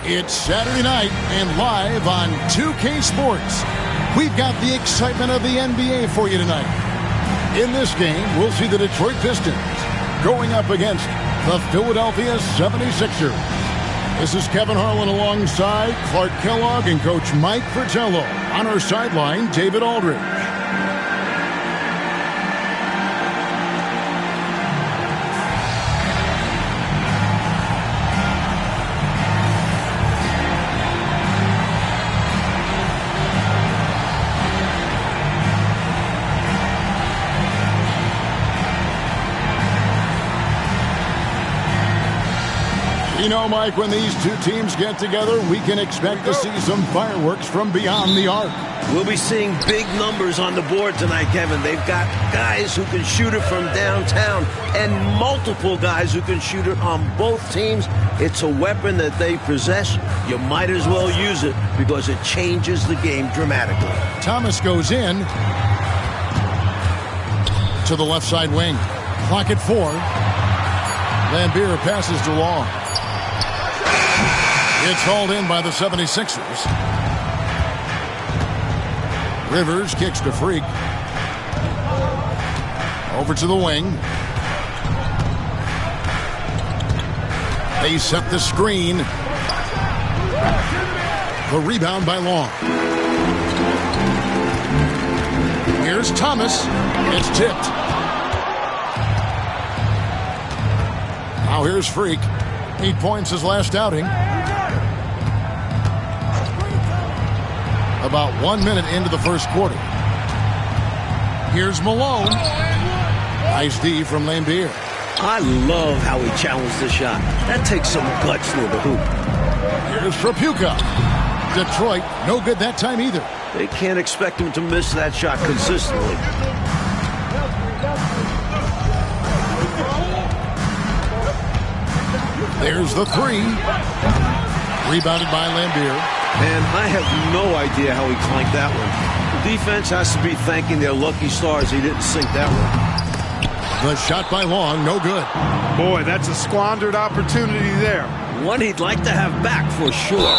It's Saturday night and live on 2K Sports. We've got the excitement of the NBA for you tonight. In this game, we'll see the Detroit Pistons going up against the Philadelphia 76ers. This is Kevin Harlan alongside Clark Kellogg and Coach Mike Fratello. On our sideline, David Aldridge. You know, Mike, when these two teams get together, we can expect to see some fireworks from beyond the arc. We'll be seeing big numbers on the board tonight, Kevin. They've got guys who can shoot it from downtown and multiple guys who can shoot it on both teams. It's a weapon that they possess. You might as well use it because it changes the game dramatically. Thomas goes in to the left side wing. Clock at 4. Lambeer passes to Long. It's hauled in by the 76ers. Rivers kicks to Freak. Over to the wing. They set the screen. The rebound by Long. Here's Thomas. It's tipped. Now here's Freak. 8 points his last outing. About 1 minute into the first quarter. Here's Malone. Nice D from Lambeer. I love how he challenged the shot. That takes some guts near the hoop. Here's Trapuka. Detroit, no good that time either. They can't expect him to miss that shot consistently. There's the 3. Rebounded by Lambeer. And I have no idea how he clanked that one. The defense has to be thanking their lucky stars he didn't sink that one. The shot by Long, no good. Boy, that's a squandered opportunity there. One he'd like to have back for sure.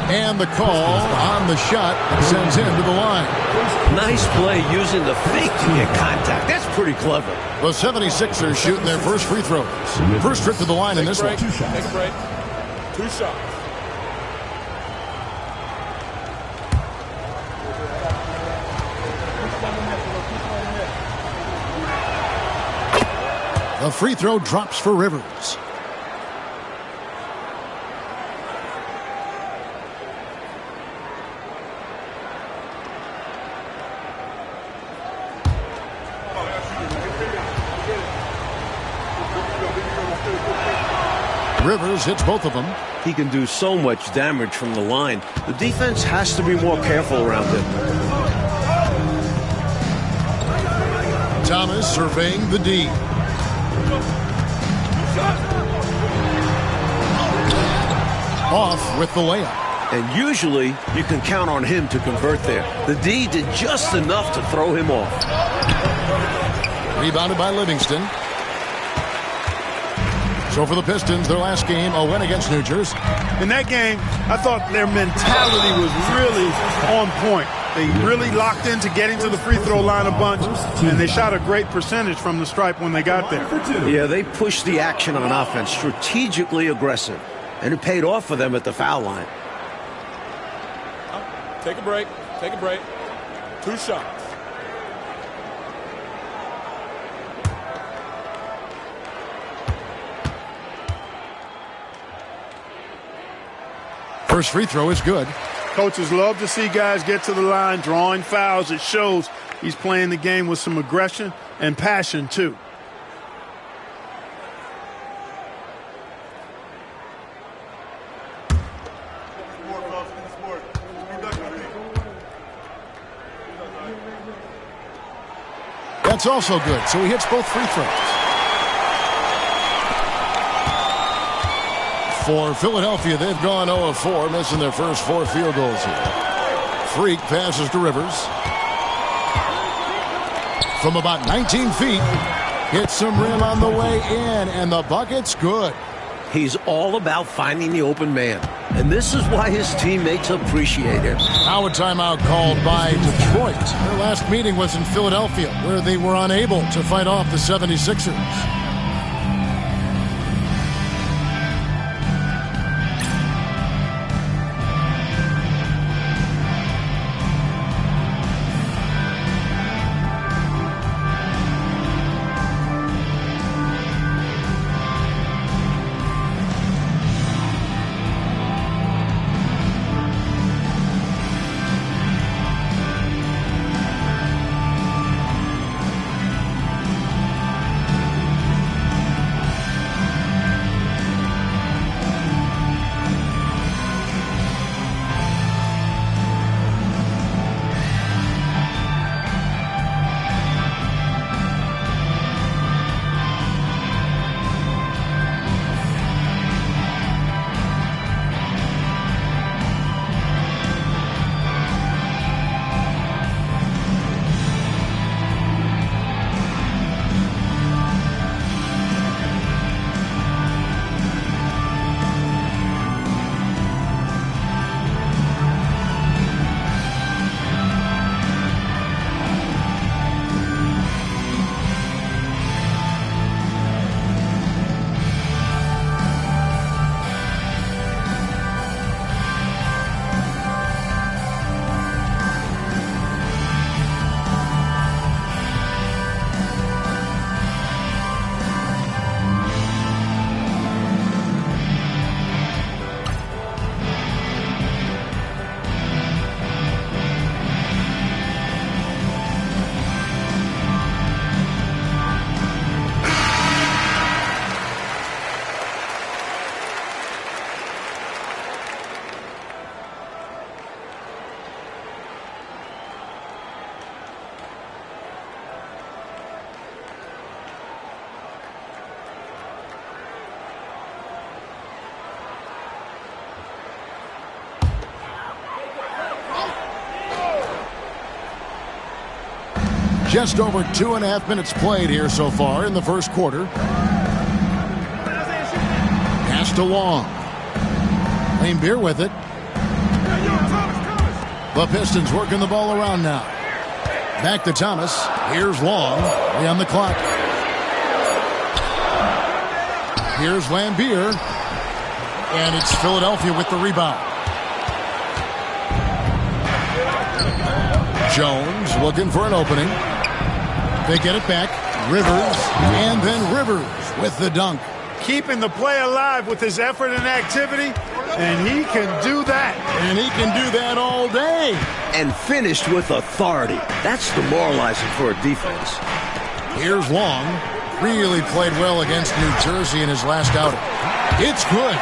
And the call on the shot sends him to the line. Nice play using the fake to get contact. That's pretty clever. The 76ers shooting their first free throws. First trip to the line in this one. Take a break. 2 shots. The free throw drops for Rivers. Rivers hits both of them. He can do so much damage from the line. The defense has to be more careful around him. Thomas surveying the D. Off with the layup. And usually you can count on him to convert there. The D did just enough to throw him off. Rebounded by Livingston. So for the Pistons, their last game, a win against New Jersey. In that game, I thought their mentality was really on point. They really locked into getting to the free throw line a bunch, and they shot a great percentage from the stripe when they got there. Yeah, they pushed the action on offense, strategically aggressive, and it paid off for them at the foul line. Take a break. Take a break. 2 shots. First free throw is good. Coaches love to see guys get to the line, drawing fouls. It shows he's playing the game with some aggression and passion, too. That's also good, so he hits both free throws. For Philadelphia, they've gone 0 of 4, missing their first 4 field goals here. Freak passes to Rivers. From about 19 feet, hits some rim on the way in, and the bucket's good. He's all about finding the open man. And this is why his teammates appreciate him. Now a timeout called by Detroit. Their last meeting was in Philadelphia, where they were unable to fight off the 76ers. Just over 2.5 minutes played here so far in the first quarter. Pass to Long. Lane Beer with it. The Pistons working the ball around now. Back to Thomas. Here's Long. Way on the clock. Here's Lambeer. And it's Philadelphia with the rebound. Jones looking for an opening. They get it back. Rivers. And then Rivers with the dunk. Keeping the play alive with his effort and activity. And he can do that. And he can do that all day. And finished with authority. That's demoralizing for a defense. Here's Long. Really played well against New Jersey in his last outing. It's good.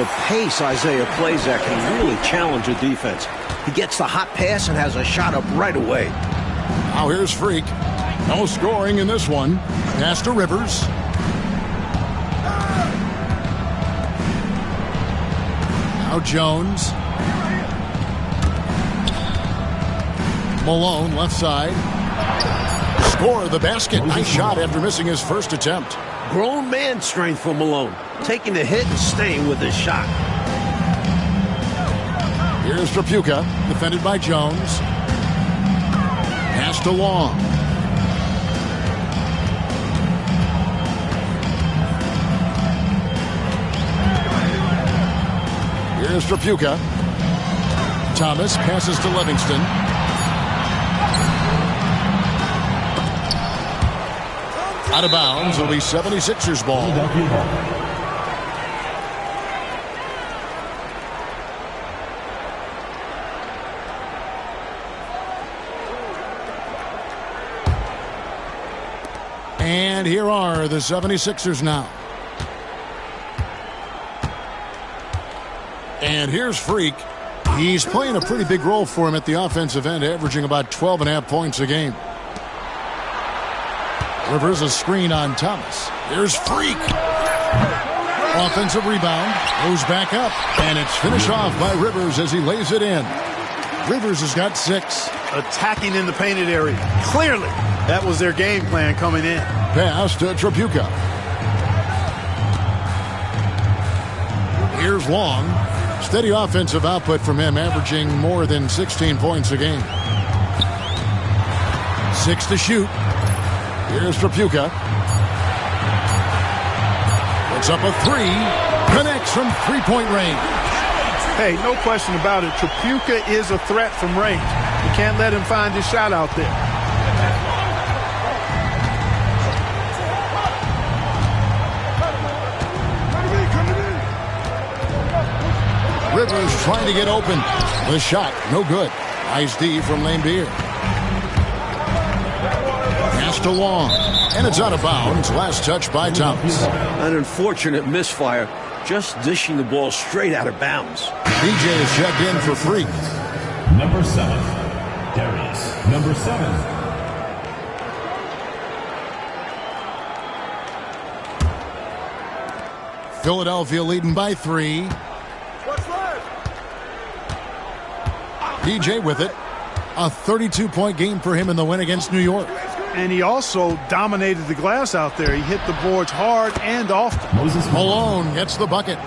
The pace Isaiah plays at can really challenge a defense. He gets the hot pass and has a shot up right away. Now here's Freak. No scoring in this one. Pass to Rivers. Now Jones. Malone left side. Score the basket. Nice shot after missing his first attempt. Grown man strength for Malone. Taking the hit and staying with his shot. Here's Tripucka. Defended by Jones. Pass to Long. Here's Tripucka. Thomas passes to Livingston. Out of bounds. It'll be 76ers ball. And here are the 76ers now. And here's Freak. He's playing a pretty big role for him at the offensive end, averaging about 12.5 points a game. Rivers a screen on Thomas. Here's Freak. Offensive rebound. Goes back up. And it's finished off by Rivers as he lays it in. Rivers has got 6. Attacking in the painted area. Clearly, that was their game plan coming in. Pass to Tripucka. Here's Long. Steady offensive output from him, averaging more than 16 points a game. 6 to shoot. Here's Tripucka. Puts up a 3. Connects from three-point range. Hey, no question about it. Tripucka is a threat from range. You can't let him find his shot out there. Rivers trying to get open. The shot, no good. Nice D from Laimbeer. Pass to Long. And it's out of bounds. Last touch by Thomas. An unfortunate misfire. Just dishing the ball straight out of bounds. DJ is checked in for free. Number 7. Darius. Number 7. Philadelphia leading by 3. DJ with it. A 32-point game for him in the win against New York. And he also dominated the glass out there. He hit the boards hard and often. Malone gets the bucket.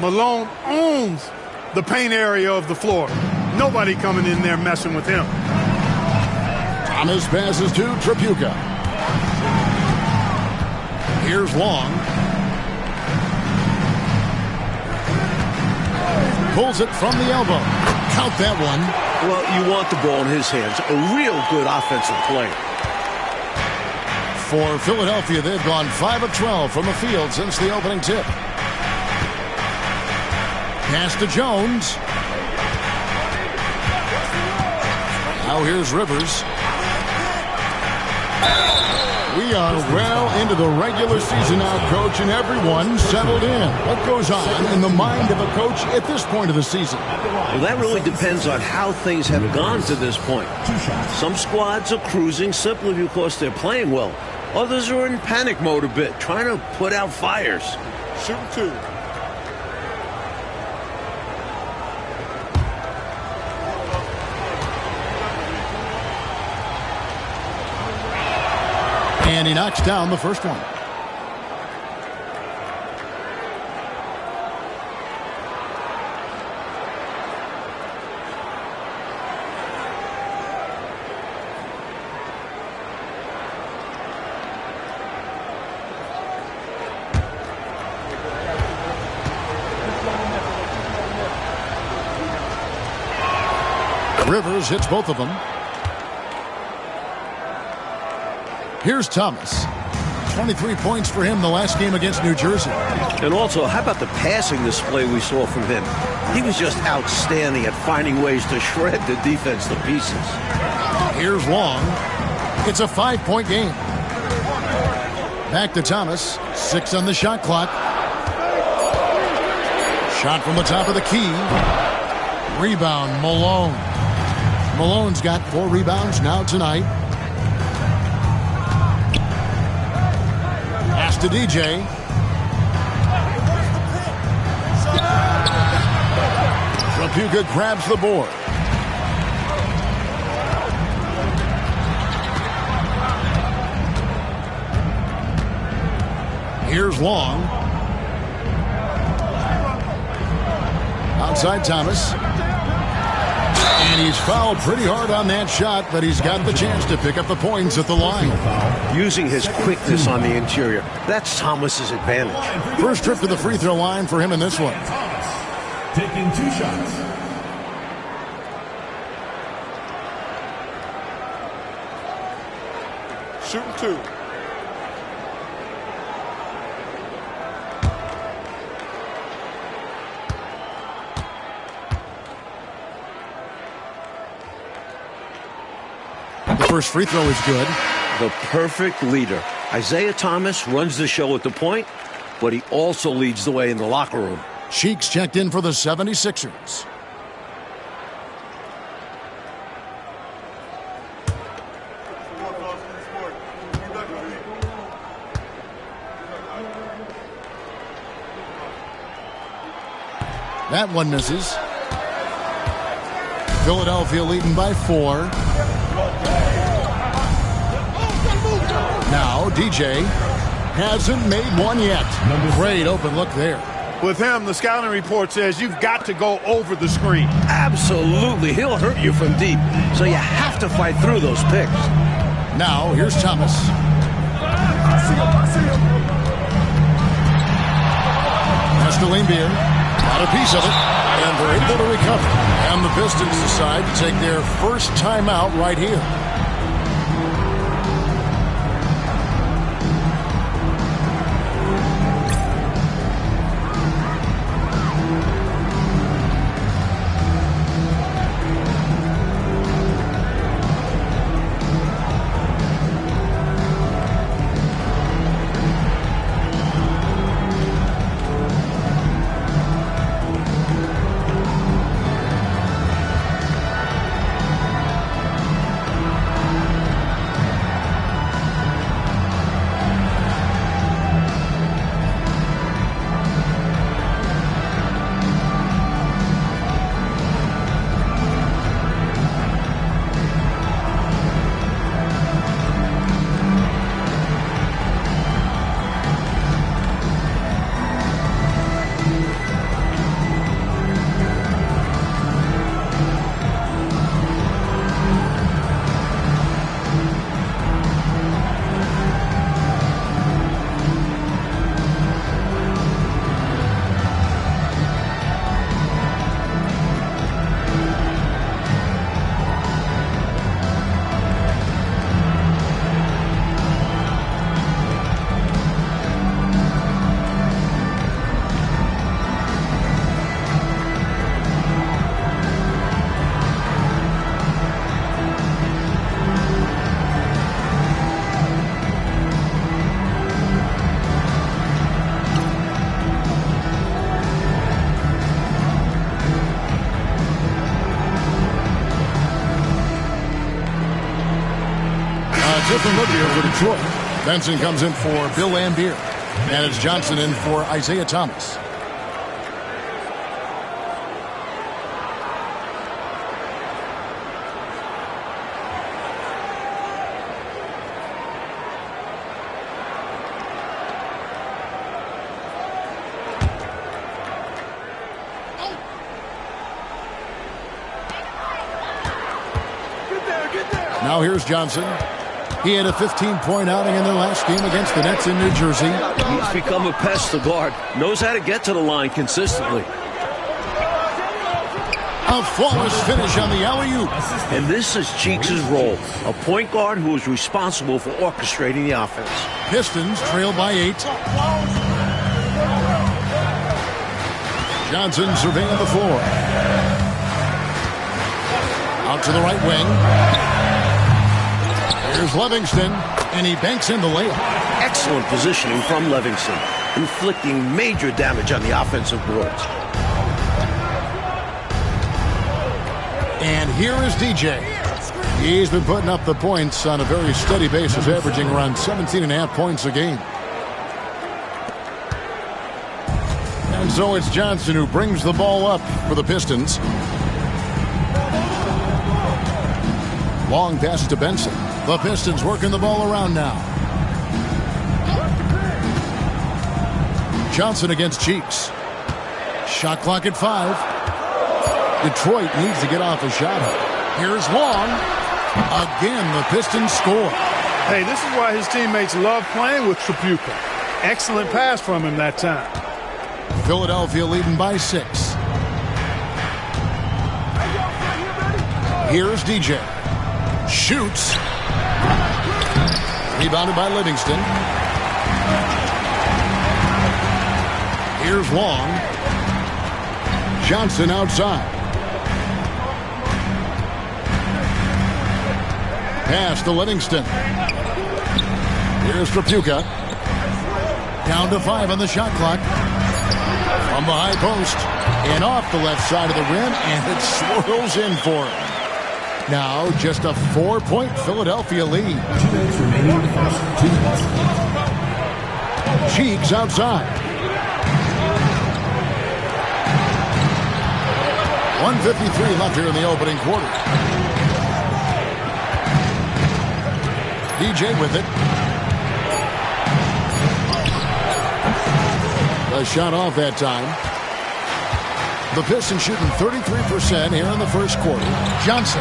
Malone owns the paint area of the floor. Nobody coming in there messing with him. Thomas passes to Tripucka. Here's Long. Pulls it from the elbow. Count that one. Well, you want the ball in his hands. A real good offensive play. For Philadelphia, they've gone 5 of 12 from the field since the opening tip. Pass to Jones. Now here's Rivers. We are well into the regular season now, Coach, and everyone settled in. What goes on in the mind of a coach at this point of the season? Well, that really depends on how things have gone to this point. Some squads are cruising simply because they're playing well. Others are in panic mode a bit, trying to put out fires. Shooting 2. And he knocks down the first one. Rivers hits both of them. Here's Thomas. 23 points for him the last game against New Jersey. And also, how about the passing display we saw from him? He was just outstanding at finding ways to shred the defense to pieces. Here's Long. It's a 5-point game. Back to Thomas. 6 on the shot clock. Shot from the top of the key. Rebound, Malone. Malone's got 4 rebounds now tonight. Pass to DJ. Tripucka grabs the board. Here's Long. Outside Thomas. And he's fouled pretty hard on that shot, but he's got the chance to pick up the points at the line. Using his quickness on the interior. That's Thomas's advantage. First trip to the free throw line for him in this one. Taking 2 shots. Shooting 2. The first free throw is good. The perfect leader. Isaiah Thomas runs the show at the point, but he also leads the way in the locker room. Cheeks checked in for the 76ers. That one misses. Philadelphia leading by 4. Now DJ hasn't made one yet. Great open look there. With him, the scouting report says you've got to go over the screen. Absolutely. He'll hurt you from deep. So you have to fight through those picks. Now, here's Thomas. Escalante got a piece of it, and they're able to recover. And the Pistons decide to take their first timeout right here. Different look here for Detroit. Benson comes in for Bill Laimbeer. And it's Johnson in for Isaiah Thomas. Now here's Johnson. He had a 15-point outing in their last game against the Nets in New Jersey. He's become a pest to guard. Knows how to get to the line consistently. A flawless finish on the alley-oop. And this is Cheeks' role. A point guard who is responsible for orchestrating the offense. Pistons trail by 8. Johnson surveying the floor. Out to the right wing. Here's Livingston, and he banks in the layup. Excellent positioning from Livingston, inflicting major damage on the offensive boards. And here is DJ. He's been putting up the points on a very steady basis, averaging around 17.5 points a game. And so it's Johnson who brings the ball up for the Pistons. Long pass to Benson. The Pistons working the ball around now. Johnson against Cheeks. Shot clock at 5. Detroit needs to get off a shot. Here's Long. Again, the Pistons score. Hey, this is why his teammates love playing with Tripucka. Excellent pass from him that time. Philadelphia leading by 6. Here's DJ. Shoots. Rebounded by Livingston. Here's Long. Johnson outside. Pass to Livingston. Here's Tripucka. Down to 5 on the shot clock. From the high post. And off the left side of the rim. And it swirls in for him. Now just a 4-point Philadelphia lead. 2 minutes remaining in the first. 2 minutes. Cheeks outside. 1:53 left here in the opening quarter. DJ with it. A shot off that time. The Pistons shooting 33% here in the first quarter. Johnson.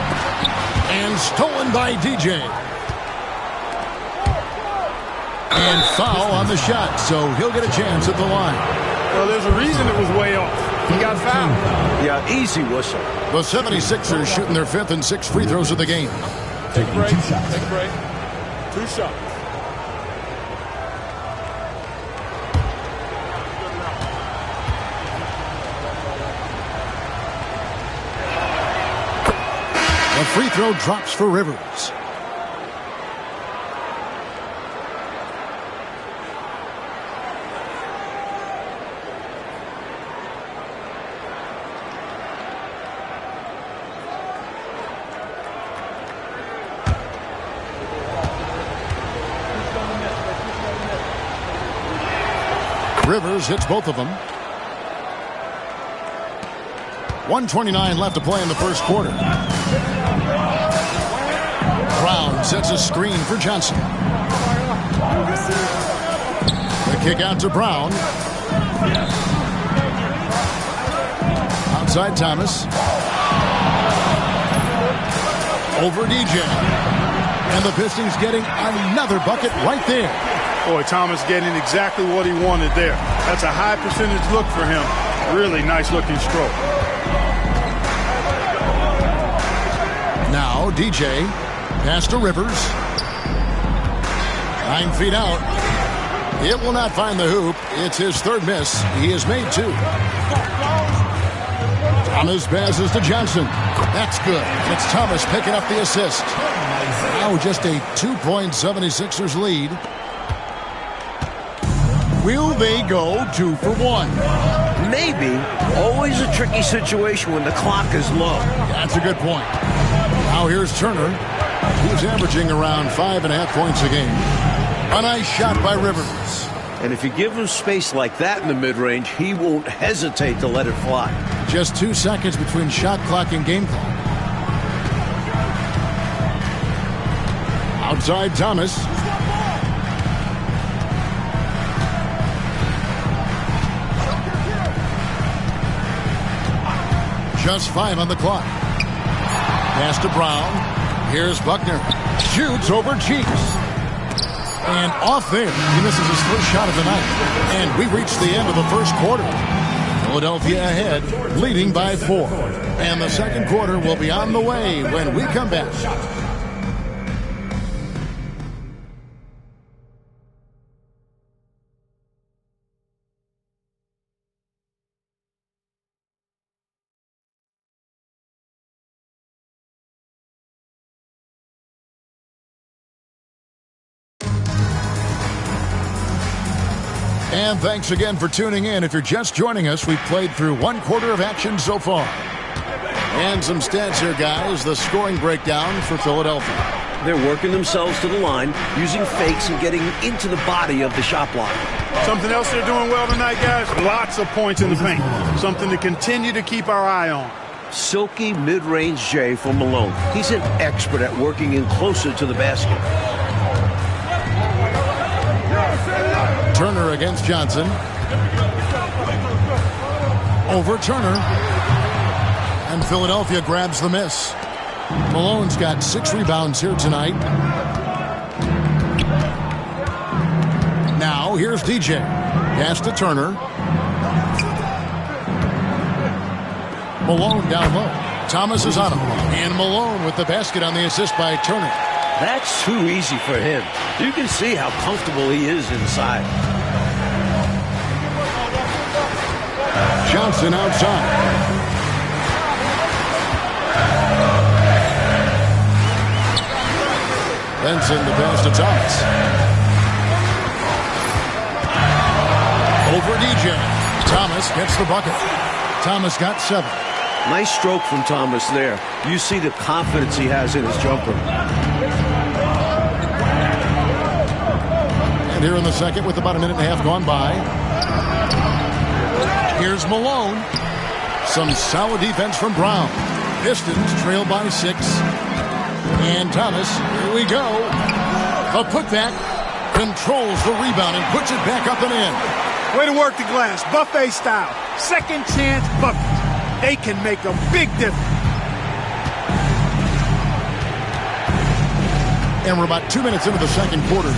And stolen by DJ. And foul on the shot, so he'll get a chance at the line. Well, there's a reason it was way off. He got fouled. Yeah, easy whistle. The 76ers shooting their 5th and 6th free throws of the game. Take a break. Take a break. 2 shots. The free throw drops for Rivers. Rivers hits both of them. 1:29 left to play in the first quarter. Brown sets a screen for Johnson. The kick out to Brown. Outside Thomas. Over DJ. And the Pistons getting another bucket right there. Boy, Thomas getting exactly what he wanted there. That's a high percentage look for him. Really nice looking stroke. Now DJ. Pass to Rivers. 9 feet out. It will not find the hoop. It's his 3rd miss. He has made 2. Thomas passes to Johnson. That's good. It's Thomas picking up the assist. Now just a 2-point 76ers lead. Will they go 2 for 1? Maybe. Always a tricky situation when the clock is low. That's a good point. Now here's Turner. He's averaging around 5.5 points a game. A nice shot by Rivers. And if you give him space like that in the mid-range, he won't hesitate to let it fly. Just 2 seconds between shot clock and game clock. Outside Thomas. Just 5 on the clock. Pass to Brown. Here's Buckner. Shoots over Cheeks. And off there. He misses his first shot of the night. And we reach the end of the first quarter. Philadelphia ahead, leading by 4. And the second quarter will be on the way when we come back. And thanks again for tuning in. If you're just joining us, we've played through 1 quarter of action so far. And some stats here, guys. The scoring breakdown for Philadelphia. They're working themselves to the line, using fakes and getting into the body of the shot block. Something else they're doing well tonight, guys. Lots of points in the paint. Something to continue to keep our eye on. Silky mid-range J for Malone. He's an expert at working in closer to the basket. Turner against Johnson. Over Turner. And Philadelphia grabs the miss. Malone's got 6 rebounds here tonight. Now here's DJ. Pass to Turner. Malone down low. Thomas is on him. And Malone with the basket on the assist by Turner. That's too easy for him. You can see how comfortable he is inside. Johnson outside. Benson the pass to Thomas. Over DJ. Thomas gets the bucket. Thomas got 7. Nice stroke from Thomas there. You see the confidence he has in his jumper. And here in the second with about 1.5 minutes gone by. Here's Malone. Some solid defense from Brown. Pistons trail by 6. And Thomas, here we go. A putback, controls the rebound and puts it back up and in. Way to work the glass, buffet style. Second chance buckets. They can make a big difference. And we're about 2 minutes into the second quarter.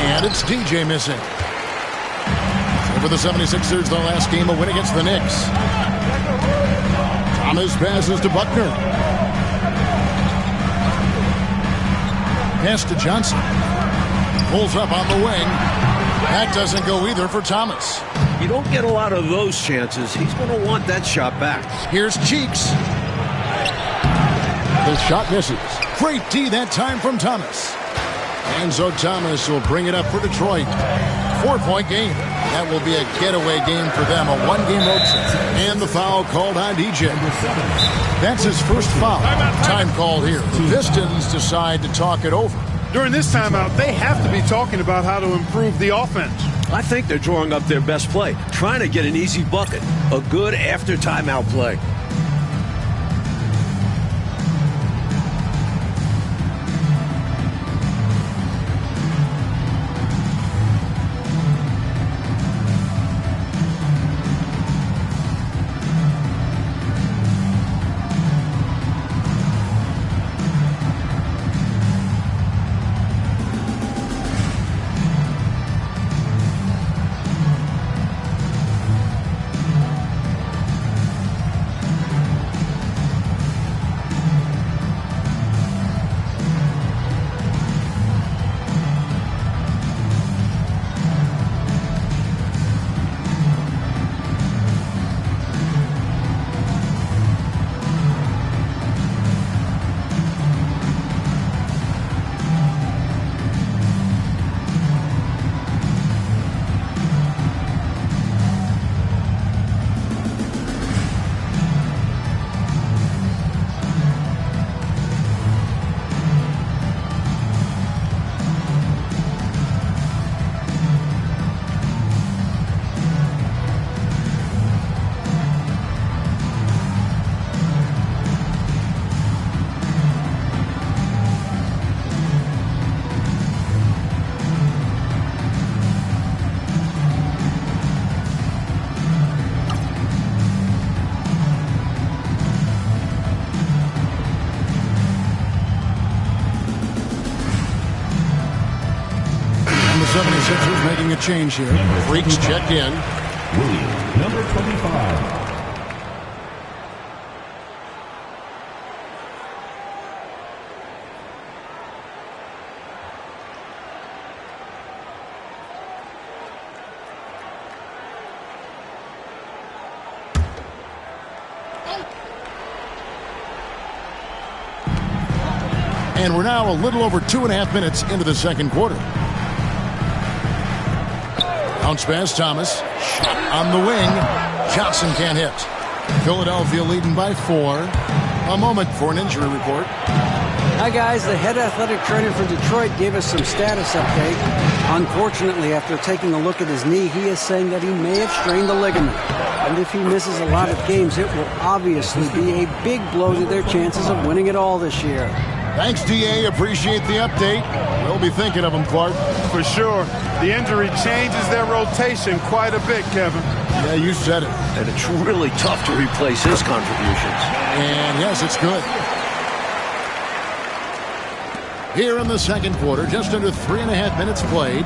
And it's DJ missing. For the 76ers, their last game, a win against the Knicks. Thomas passes to Buckner. Pass to Johnson. Pulls up on the wing. That doesn't go either for Thomas. You don't get a lot of those chances. He's going to want that shot back. Here's Cheeks. The shot misses. Great D that time from Thomas. And so Thomas will bring it up for Detroit. 4-point game. That will be a getaway game for them. A one-game road trip. And the foul called on DJ. That's his first foul. Time called here. The Pistons decide to talk it over. During this timeout, they have to be talking about how to improve the offense. I think they're drawing up their best play, trying to get an easy bucket. A good after timeout play. And the 76ers making a change here. Freaks checked in. Williams, number 25. And we're now a little over 2.5 minutes into the second quarter. Bounce pass, Thomas. Shot on the wing. Johnson can't hit. Philadelphia leading by 4. A moment for an injury report. Hi, guys. The head athletic trainer for Detroit gave us some status update. Unfortunately, after taking a look at his knee, he is saying that he may have strained the ligament. And if he misses a lot of games, it will obviously be a big blow to their chances of winning it all this year. Thanks, DA. Appreciate the update. We'll be thinking of him, Clark. For sure. The injury changes their rotation quite a bit, Kevin. Yeah, you said it. And it's really tough to replace his contributions. And yes, it's good. Here in the second quarter, just under 3.5 minutes played.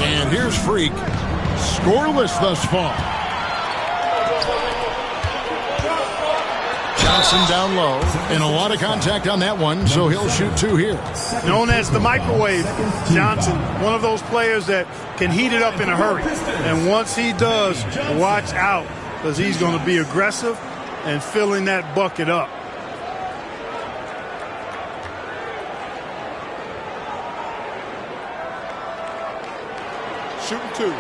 And here's Freak. Scoreless thus far. Johnson down low, and a lot of contact on that one, so he'll shoot 2 here. Known as the microwave, Johnson, one of those players that can heat it up in a hurry. And once he does, watch out, because he's going to be aggressive and filling that bucket up. Shooting 2.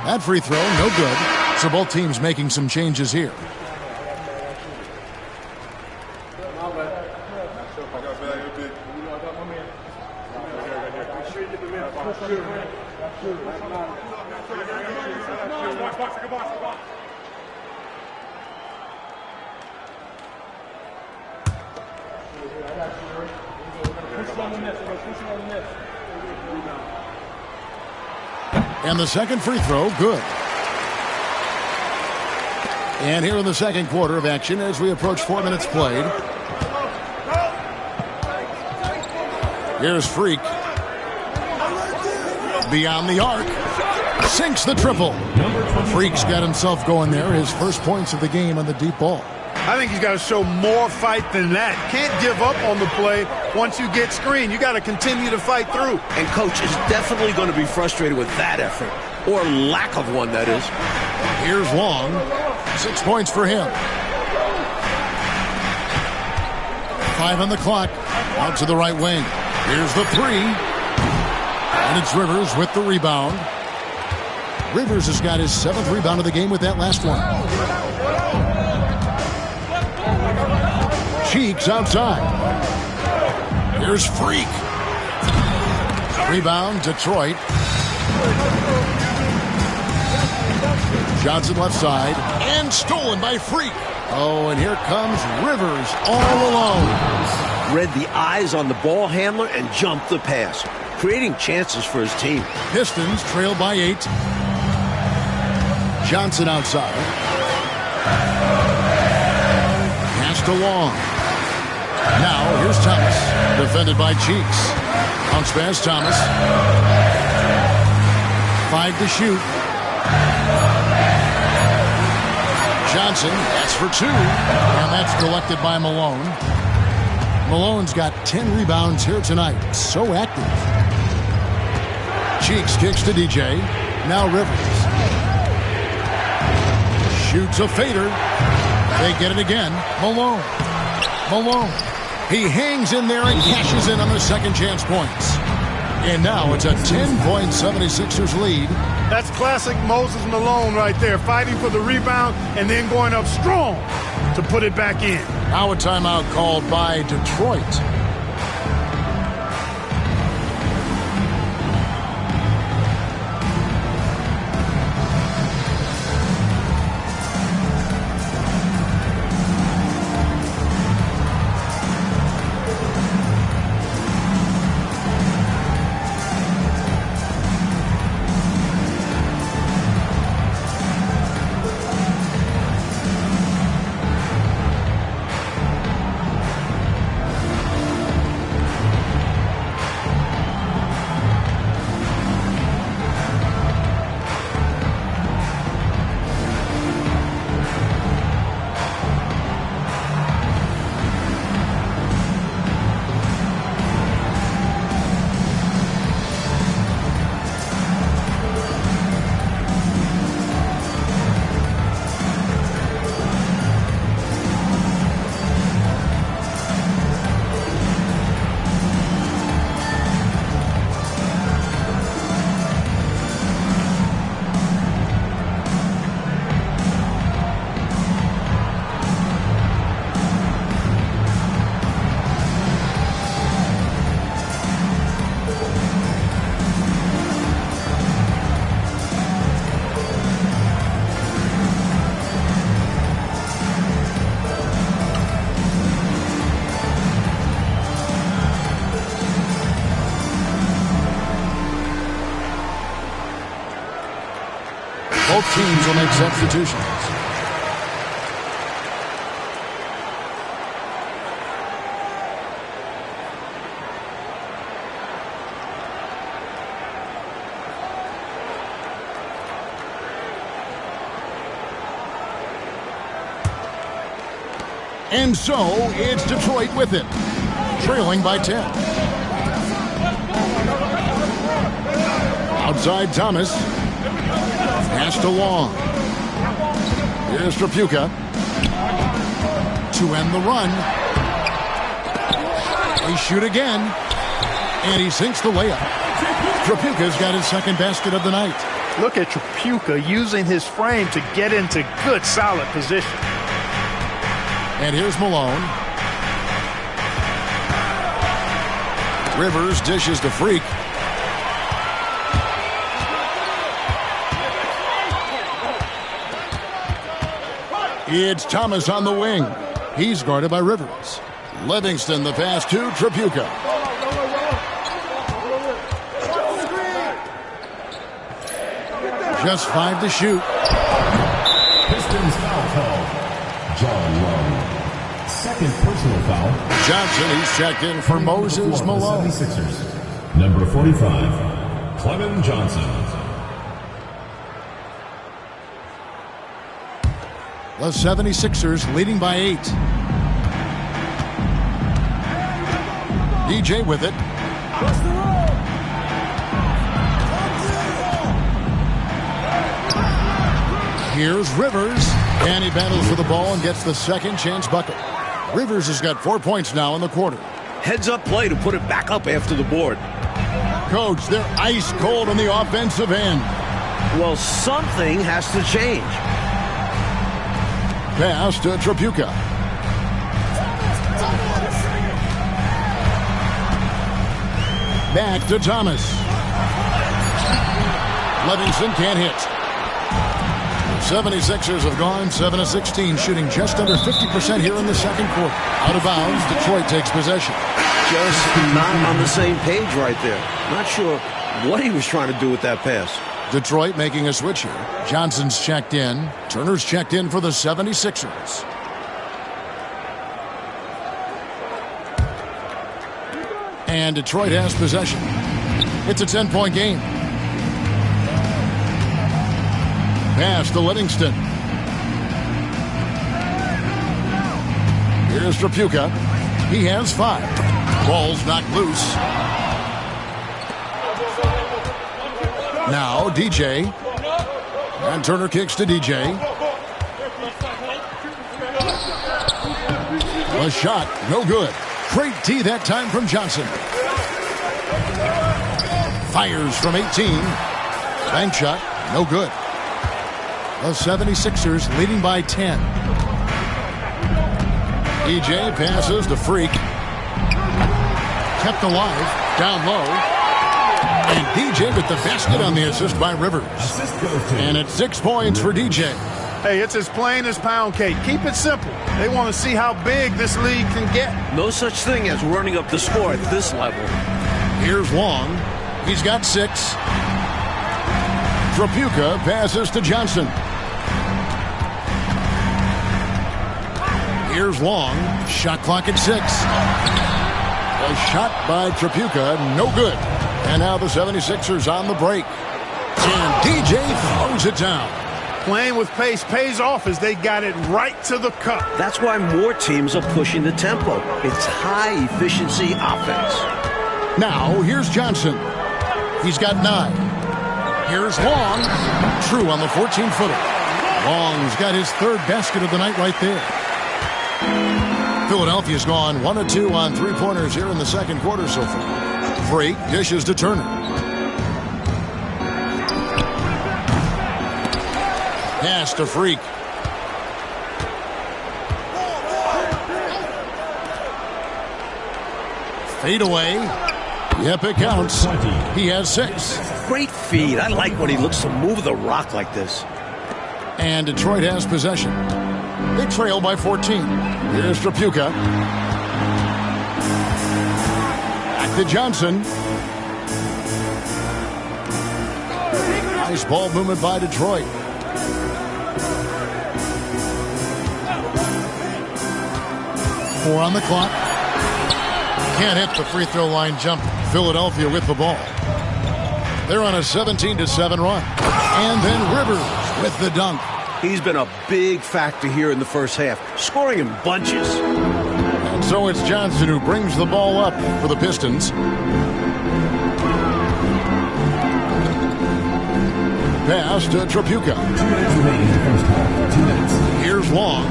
That free throw, no good. So both teams making some changes here. And the second free throw, good. And here in the second quarter of action as we approach 4 minutes played. Here's Freak. Beyond the arc. Sinks the triple. Freak's got himself going there. His first points of the game on the deep ball. I think he's got to show more fight than that. Can't give up on the play once you get screened. You got to continue to fight through. And coach is definitely going to be frustrated with that effort, or lack of one, that is. Here's Long. 6 points for him. 5 on the clock. Out to the right wing. Here's the three. And it's Rivers with the rebound. Rivers has got his 7th rebound of the game with that last one. Cheeks outside. Here's Freak. Rebound, Detroit. Johnson left side. And stolen by Freak. Oh, and here comes Rivers all alone. Read the eyes on the ball handler and jumped the pass, creating chances for his team. Pistons trail by 8. Johnson outside. Pass to Long. Now, here's Thomas. Defended by Cheeks. Bounce pass, Thomas. 5 to shoot. Johnson, that's for 2. And that's collected by Malone. Malone's got 10 rebounds here tonight. So active. Cheeks kicks to DJ. Now Rivers. Shoots a fader. They get it again. Malone. He hangs in there and cashes in on the second chance points. And now it's a 10-point 76ers lead. That's classic Moses Malone right there, fighting for the rebound and then going up strong to put it back in. Now a timeout called by Detroit. Both teams will make substitutions. And so it's Detroit with it, trailing by 10. Outside Thomas. Pass to Long. Here's Trapuka. To end the run. They shoot again. And he sinks the layup. Trapuka's got his second basket of the night. Look at Trapuka using his frame to get into good, solid position. And here's Malone. Rivers dishes to Freak. It's Thomas on the wing. He's guarded by Rivers. Livingston the pass to Tripucka. Just 5 to shoot. Pistons foul call. John Long. Second personal foul. Johnson, he's checked in for Moses Malone. 76ers. Number 45, Clement Johnson. The 76ers leading by 8. DJ with it. Here's Rivers, and he battles for the ball and gets the second chance bucket. Rivers has got 4 points now in the quarter. Heads-up play to put it back up after the board. Coach, they're ice cold on the offensive end. Well, something has to change. Pass to Tripucka. Back to Thomas. Livingston can't hit. 76ers have gone 7 of 16, shooting just under 50% here in the second quarter. Out of bounds, Detroit takes possession. Just not on the same page right there. Not sure what he was trying to do with that pass. Detroit making a switch here. Johnson's checked in. Turner's checked in for the 76ers. And Detroit has possession. It's a 10-point game. Pass to Livingston. Here's Tripucka. He has 5. Ball's knocked loose. Now DJ. And Turner kicks to DJ. A shot, no good. Great D that time from Johnson. Fires from 18. Bank shot, no good. The 76ers leading by 10. DJ passes to Freak. Kept alive, down low. And DJ with the basket on the assist by Rivers. And it's 6 points for DJ. Hey, it's as plain as pound cake. Keep it simple. They want to see how big this league can get. No such thing as running up the score at this level. Here's Long. He's got 6. Tripucka passes to Johnson. Here's Long. Shot clock at 6. A shot by Tripucka, no good. And now the 76ers on the break. And DJ throws it down. Playing with pace pays off as they got it right to the cup. That's why more teams are pushing the tempo. It's high-efficiency offense. Now, here's Johnson. He's got 9. Here's Long. True on the 14-footer. Long's got his 3rd basket of the night right there. Philadelphia's gone 1 of 2 on 3-pointers here in the second quarter so far. Freak dishes to Turner. Pass to Freak. Fade away. Yep, it counts. He has 6. Great feed. I like when he looks to move the rock like this. And Detroit has possession. They trail by 14. Here's Tripucka. Back to Johnson. Nice ball movement by Detroit. Four on the clock. Can't hit the free throw line jump. Philadelphia with the ball. They're on a 17-7 run. And then Rivers with the dunk. He's been a big factor here in the first half, scoring in bunches. And so it's Johnson who brings the ball up for the Pistons. Pass to Tripucka. 2 minutes remaining in the first half. 2 minutes. Here's Long.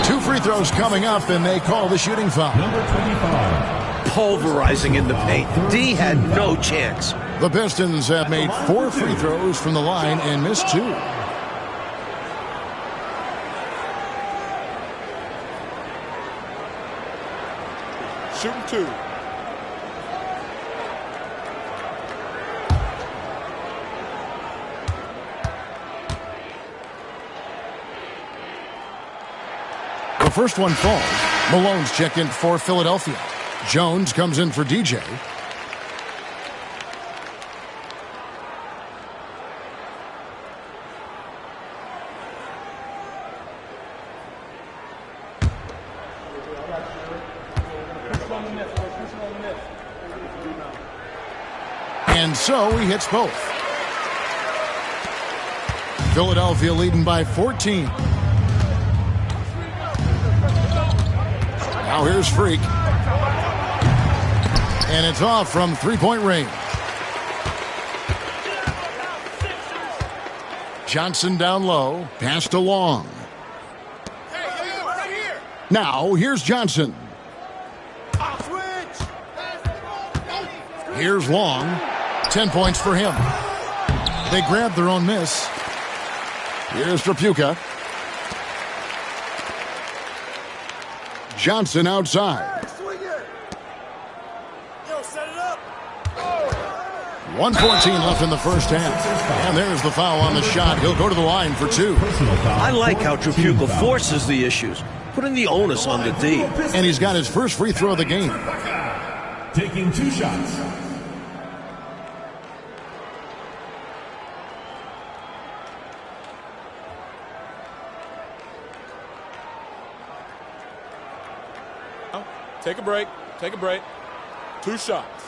2 free throws coming up, and they call the shooting foul. Number 25. Pulverizing in the paint. D had no chance. The Pistons have made 4 free throws from the line and missed 2. Shooting 2. first one falls. Malone's checked in for Philadelphia. Jones comes in for DJ. And so he hits both. Philadelphia leading by 14. Now here's Freak. And it's off from three-point range. Johnson down low, passed along. Now here's Johnson. Here's Long. 10 points for him. They grab their own miss. Here's Trapuka. Johnson outside. 1:14 left in the first half. And there's the foul on the shot. He'll go to the line for two. I like how Trapuka forces the issues, putting the onus on the D. And he's got his first free throw of the game. Taking 2 shots. Take a break. Take a break. 2 shots.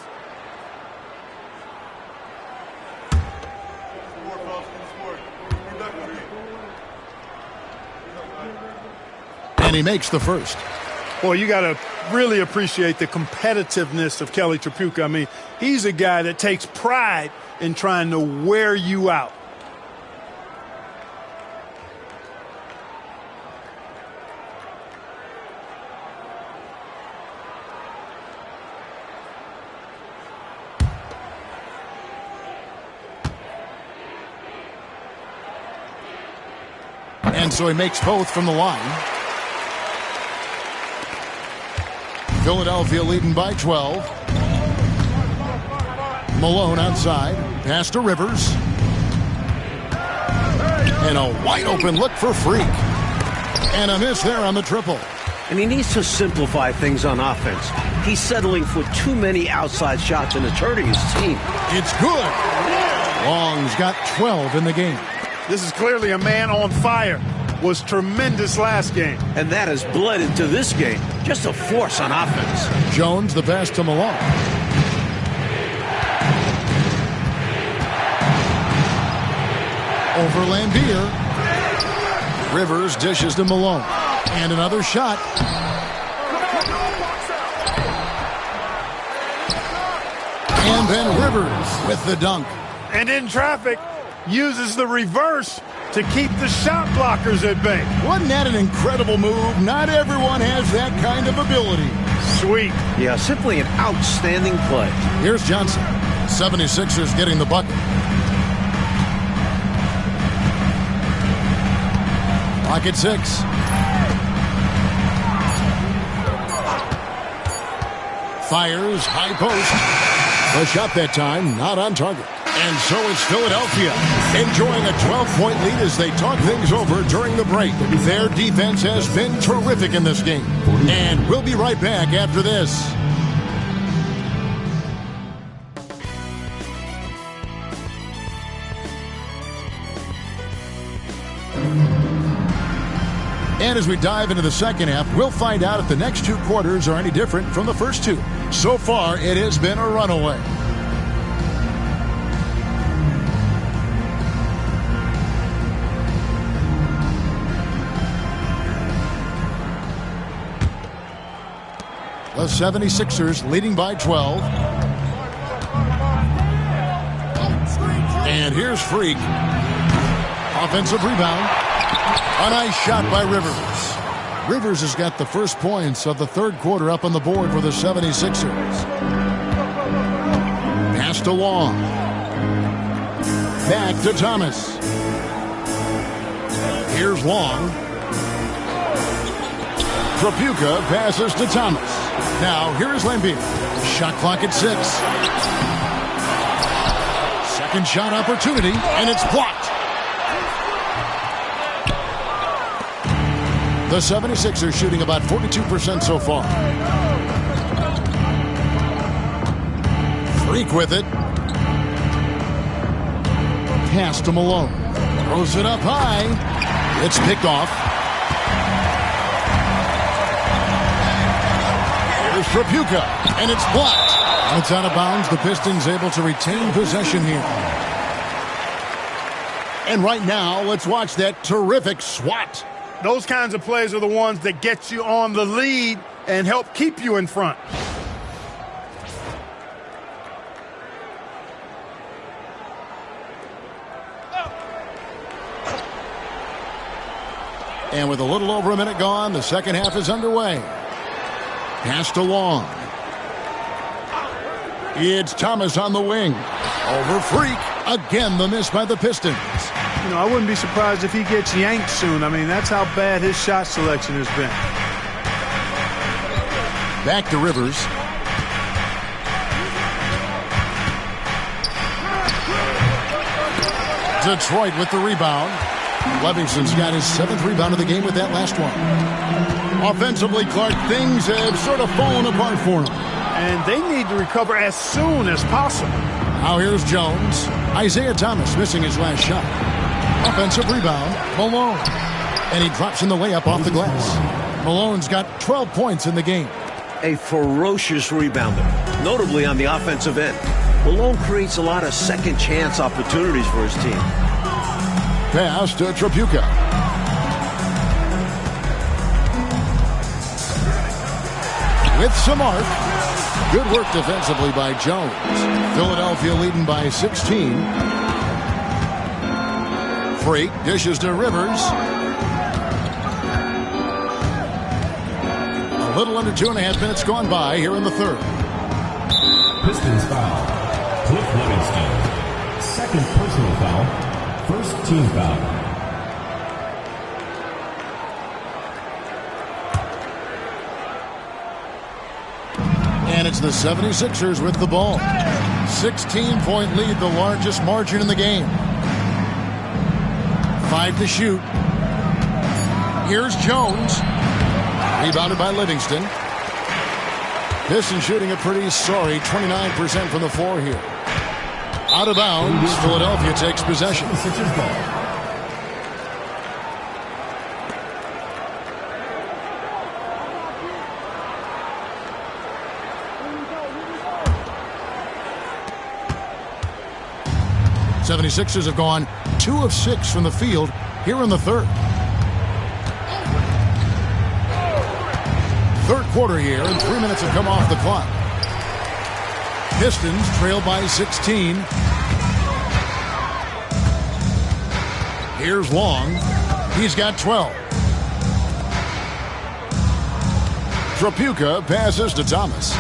And he makes the first. Well, you got to really appreciate the competitiveness of Kelly Trapuka. I mean, he's a guy that takes pride in trying to wear you out. And so he makes both from the line. Philadelphia leading by 12. Malone outside. Pass to Rivers. And a wide open look for Freak. And a miss there on the triple. And he needs to simplify things on offense. He's settling for too many outside shots and it's hurting his team. It's good. Long's got 12 in the game. This is clearly a man on fire. Was tremendous last game. And that has bled into this game. Just a force on offense. Jones the pass to Malone. Over Lambier. Rivers dishes to Malone. And another shot. And then Rivers with the dunk. And in traffic, uses the reverse to keep the shot blockers at bay. Wasn't that an incredible move? Not everyone has that kind of ability. Sweet. Yeah, simply an outstanding play. Here's Johnson. 76ers getting the bucket. Pocket 6. Fires, high post. The shot that time, not on target. And so is Philadelphia, enjoying a 12-point lead as they talk things over during the break. Their defense has been terrific in this game. And we'll be right back after this. And as we dive into the second half, we'll find out if the next 2 quarters are any different from the first 2. So far, it has been a runaway. The 76ers leading by 12. And here's Freak. Offensive rebound. A nice shot by Rivers. Rivers has got the first points of the third quarter up on the board for the 76ers. Passed along. Back to Thomas. Here's Long. Trapuka passes to Thomas. Now, here's Lambier. Shot clock at 6. Second shot opportunity, and it's blocked. The 76ers shooting about 42% so far. Freak with it. Pass to Malone. Throws it up high. It's picked off. Here's Tripucka, and it's blocked. It's out of bounds. The Pistons able to retain possession here. And right now, let's watch that terrific swat. Those kinds of plays are the ones that get you on the lead and help keep you in front. And with a little over a minute gone, the second half is underway. Pass to Long. It's Thomas on the wing. Over Freak. Again, the miss by the Pistons. You know, I wouldn't be surprised if he gets yanked soon. I mean, that's how bad his shot selection has been. Back to Rivers. Detroit with the rebound. Livingston's got his 7th rebound of the game with that last one. Offensively, Clark, things have sort of fallen apart for him. And they need to recover as soon as possible. Now here's Jones. Isaiah Thomas missing his last shot. Offensive rebound, Malone. And he drops in the layup off the glass. Malone's got 12 points in the game. A ferocious rebounder, notably on the offensive end. Malone creates a lot of second chance opportunities for his team. Pass to Tripucka. With some arc. Good work defensively by Jones. Philadelphia leading by 16. Freak dishes to Rivers. A little under 2.5 minutes gone by here in the third. Pistons foul. Cliff Livingston. Second personal foul. First team foul. And it's the 76ers with the ball. 16-point lead, the largest margin in the game. 5 to shoot. Here's Jones. Rebounded by Livingston. Pistons shooting a pretty sorry 29% from the floor here. Out of bounds, Philadelphia takes possession. '76ers have gone 2 of 6 from the field here in the third. Third quarter here, and 3 minutes have come off the clock. Pistons trail by 16. Here's Long. He's got 12. Tripucka passes to Thomas.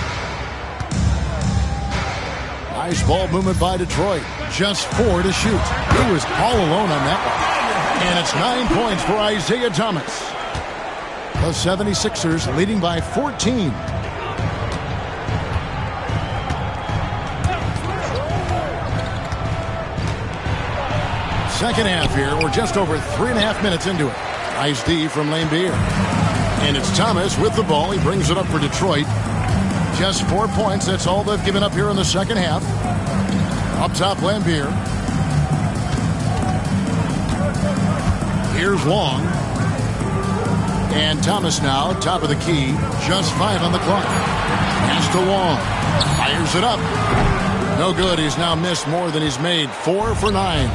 Nice ball movement by Detroit. Just 4 to shoot. He was all alone on that one. And it's 9 points for Isaiah Thomas. The 76ers leading by 14. Second half here. We're just over 3.5 minutes into it. Nice D from Laimbeer. And it's Thomas with the ball. He brings it up for Detroit. Just 4 points. That's all they've given up here in the second half. Up top, Laimbeer. Here's Long. And Thomas now, top of the key. Just 5 on the clock. Pass to Long. Fires it up. No good. He's now missed more than he's made. 4 for 9.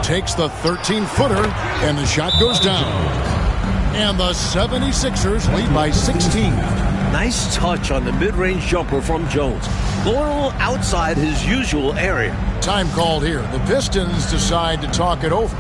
Takes the 13-footer, and the shot goes down. And the 76ers lead by 16. Nice touch on the mid-range jumper from Jones. Going a little outside his usual area. Time called here. The Pistons decide to talk it over.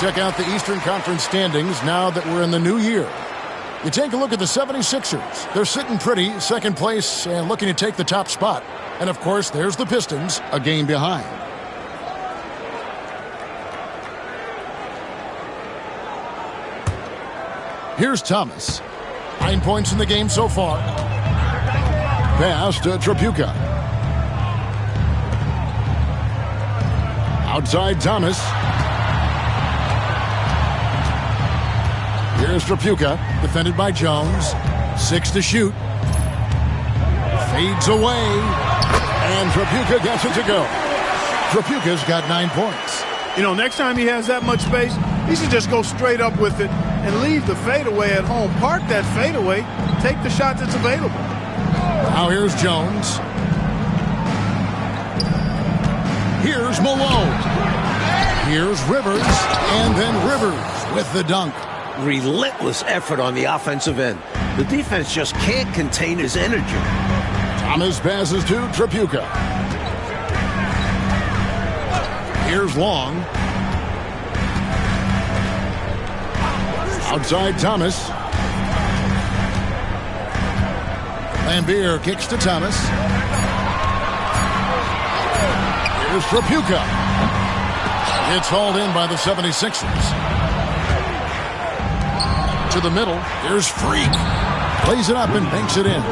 Let's check out the Eastern Conference standings now that we're in the new year. You take a look at the 76ers. They're sitting pretty, second place, and looking to take the top spot. And, of course, there's the Pistons, a game behind. Here's Thomas. 9 points in the game so far. Pass to Tripucka. Outside Thomas. Here's Tripucka, defended by Jones. 6 to shoot. Fades away. And Tripucka gets it to go. Tripucka's got 9 points. You know, next time he has that much space, he should just go straight up with it and leave the fadeaway at home. Park that fadeaway. Take the shot that's available. Now here's Jones. Here's Malone. Here's Rivers. And then Rivers with the dunk. Relentless effort on the offensive end. The defense just can't contain his energy. Thomas passes to Tripucka. Here's Long. Outside Thomas. Lambeer kicks to Thomas. Here's Tripucka. It's hauled in by the 76ers. To the middle. Here's Freak. Plays it up and banks it in.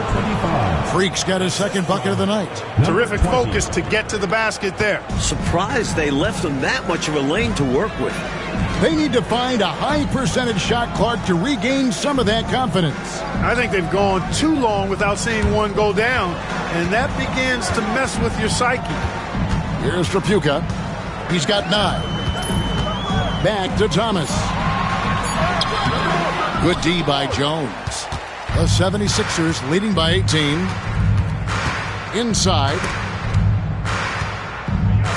Freak's got his second bucket of the night. Terrific focus to get to the basket there. Surprised they left him that much of a lane to work with. They need to find a high percentage shot, Clark, to regain some of that confidence. I think they've gone too long without seeing one go down, and that begins to mess with your psyche. Here's Tripucka. He's got 9. Back to Thomas. Good D by Jones. The 76ers leading by 18. Inside.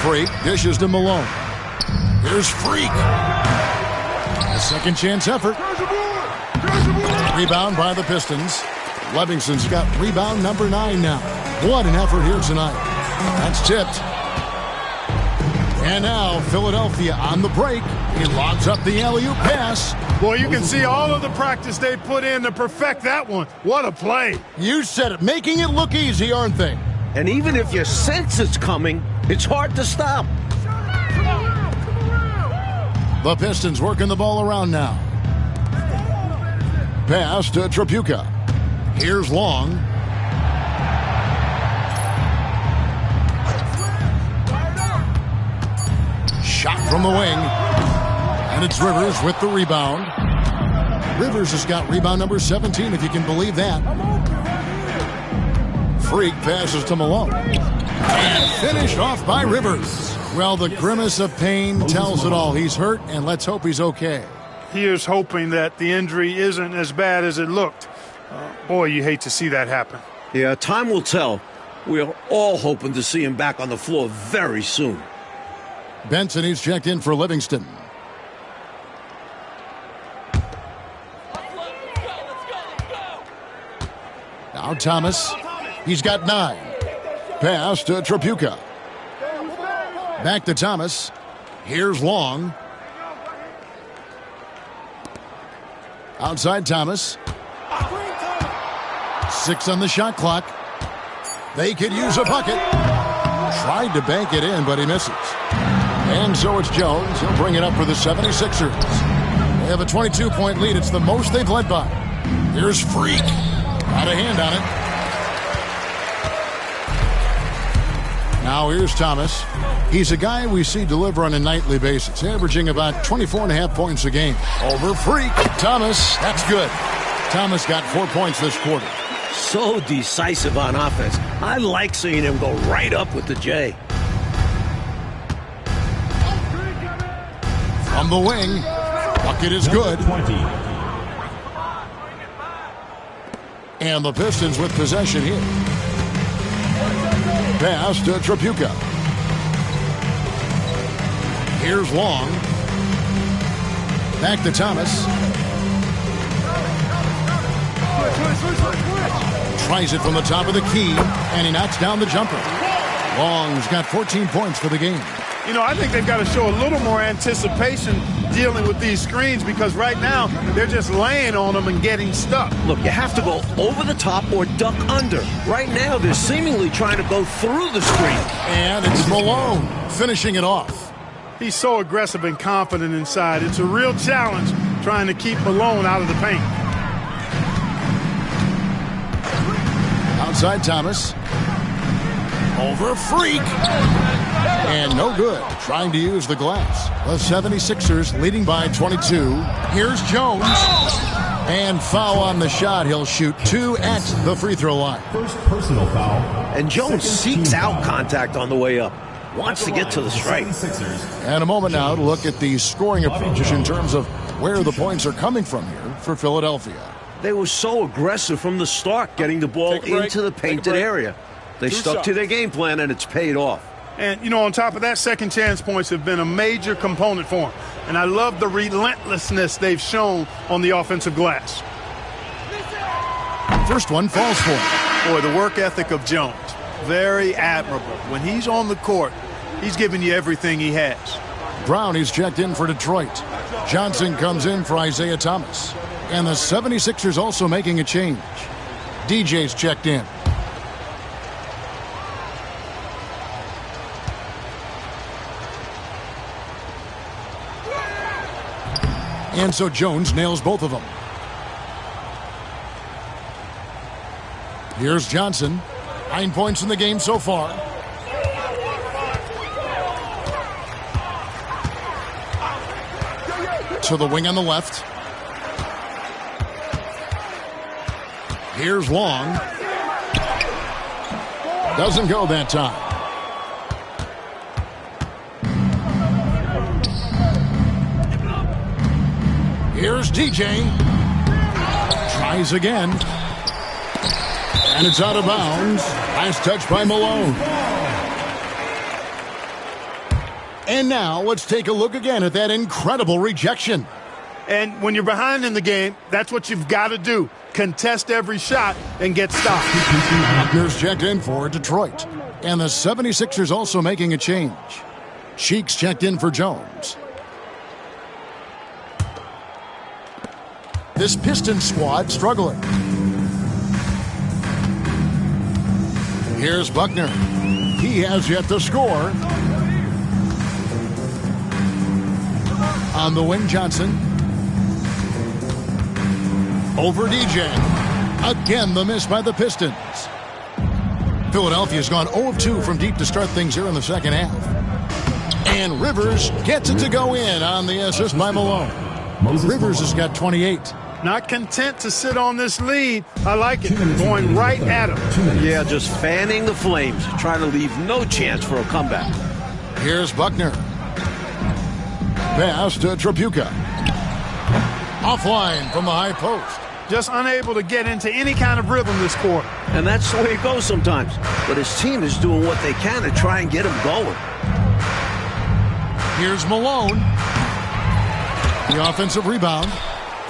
Freak dishes to Malone. Here's Freak. A second chance effort. Rebound by the Pistons. Livingston's got rebound number 9 now. What an effort here tonight. That's tipped. And now Philadelphia on the break. He lobs up the alley-oop pass. Boy, you can see all of the practice they put in to perfect that one. What a play. You said it. Making it look easy, aren't they? And even if you sense it's coming, it's hard to stop. The Pistons working the ball around now. Pass to Tripucka. Here's Long. Shot from the wing. And it's Rivers with the rebound. Rivers has got rebound number 17, if you can believe that. Freak passes to Malone. And finished off by Rivers. Well, the grimace of pain tells it all. He's hurt, and let's hope he's okay. Here's hoping that the injury isn't as bad as it looked. Boy, you hate to see that happen. Yeah, time will tell. We're all hoping to see him back on the floor very soon. Benson, he's checked in for Livingston. Now Thomas. He's got 9. Pass to Tripucka. Back to Thomas. Here's Long. Outside Thomas. 6 on the shot clock. They could use a bucket. Tried to bank it in, but he misses. And so it's Jones. He'll bring it up for the 76ers. They have a 22-point lead. It's the most they've led by. Here's Freak. Got a hand on it. Now here's Thomas. He's a guy we see deliver on a nightly basis, averaging about 24.5 points a game. Over Freak. Thomas, that's good. Thomas got 4 points this quarter. So decisive on offense. I like seeing him go right up with the J. From the wing. Bucket is good. 20. And the Pistons with possession here. Pass to Tripucka. Here's Long. Back to Thomas. Tries it from the top of the key, and he knocks down the jumper. Long's got 14 points for the game. You know, I think they've got to show a little more anticipation dealing with these screens because right now they're just laying on them and getting stuck. Look, you have to go over the top or duck under. Right now, they're seemingly trying to go through the screen. And it's Malone finishing it off. He's so aggressive and confident inside. It's a real challenge trying to keep Malone out of the paint. Outside Thomas. Over Freak. And no good. Trying to use the glass. The 76ers leading by 22. Here's Jones. And foul on the shot. He'll shoot 2 at the free throw line. First personal foul. And Jones seeks out contact on the way up. Wants to get to the stripe. And a moment now to look at the scoring approach in terms of where the points are coming from here for Philadelphia. They were so aggressive from the start, getting the ball into the painted area. They stuck to their game plan, and it's paid off. And, you know, on top of that, second chance points have been a major component for them. And I love the relentlessness they've shown on the offensive glass. First one falls for him. Boy, the work ethic of Jones, very admirable. When he's on the court, he's giving you everything he has. Brown is checked in for Detroit. Johnson comes in for Isaiah Thomas. And the 76ers also making a change. DJ's checked in. And so Jones nails both of them. Here's Johnson. 9 points in the game so far. To the wing on the left. Here's Long. Doesn't go that time. Here's DJ. Tries again. And it's out of bounds. Nice touch by Malone. And now let's take a look again at that incredible rejection. And when you're behind in the game, that's what you've got to do. Contest every shot and get stopped. Buckner's checked in for Detroit. And the 76ers also making a change. Cheeks checked in for Jones. This Pistons squad struggling. Here's Buckner. He has yet to score. On the wing, Johnson. Over DJ. Again, the miss by the Pistons. Philadelphia's gone 0 of 2 from deep to start things here in the second half. And Rivers gets it to go in on the assist by Malone. Rivers has got 28. Not content to sit on this lead. I like it. Going right at him. Yeah, just fanning the flames. Trying to leave no chance for a comeback. Here's Buckner. Pass to Tripucka. Offline from the high post. Just unable to get into any kind of rhythm this quarter. And that's the way it goes sometimes. But his team is doing what they can to try and get him going. Here's Malone. The offensive rebound.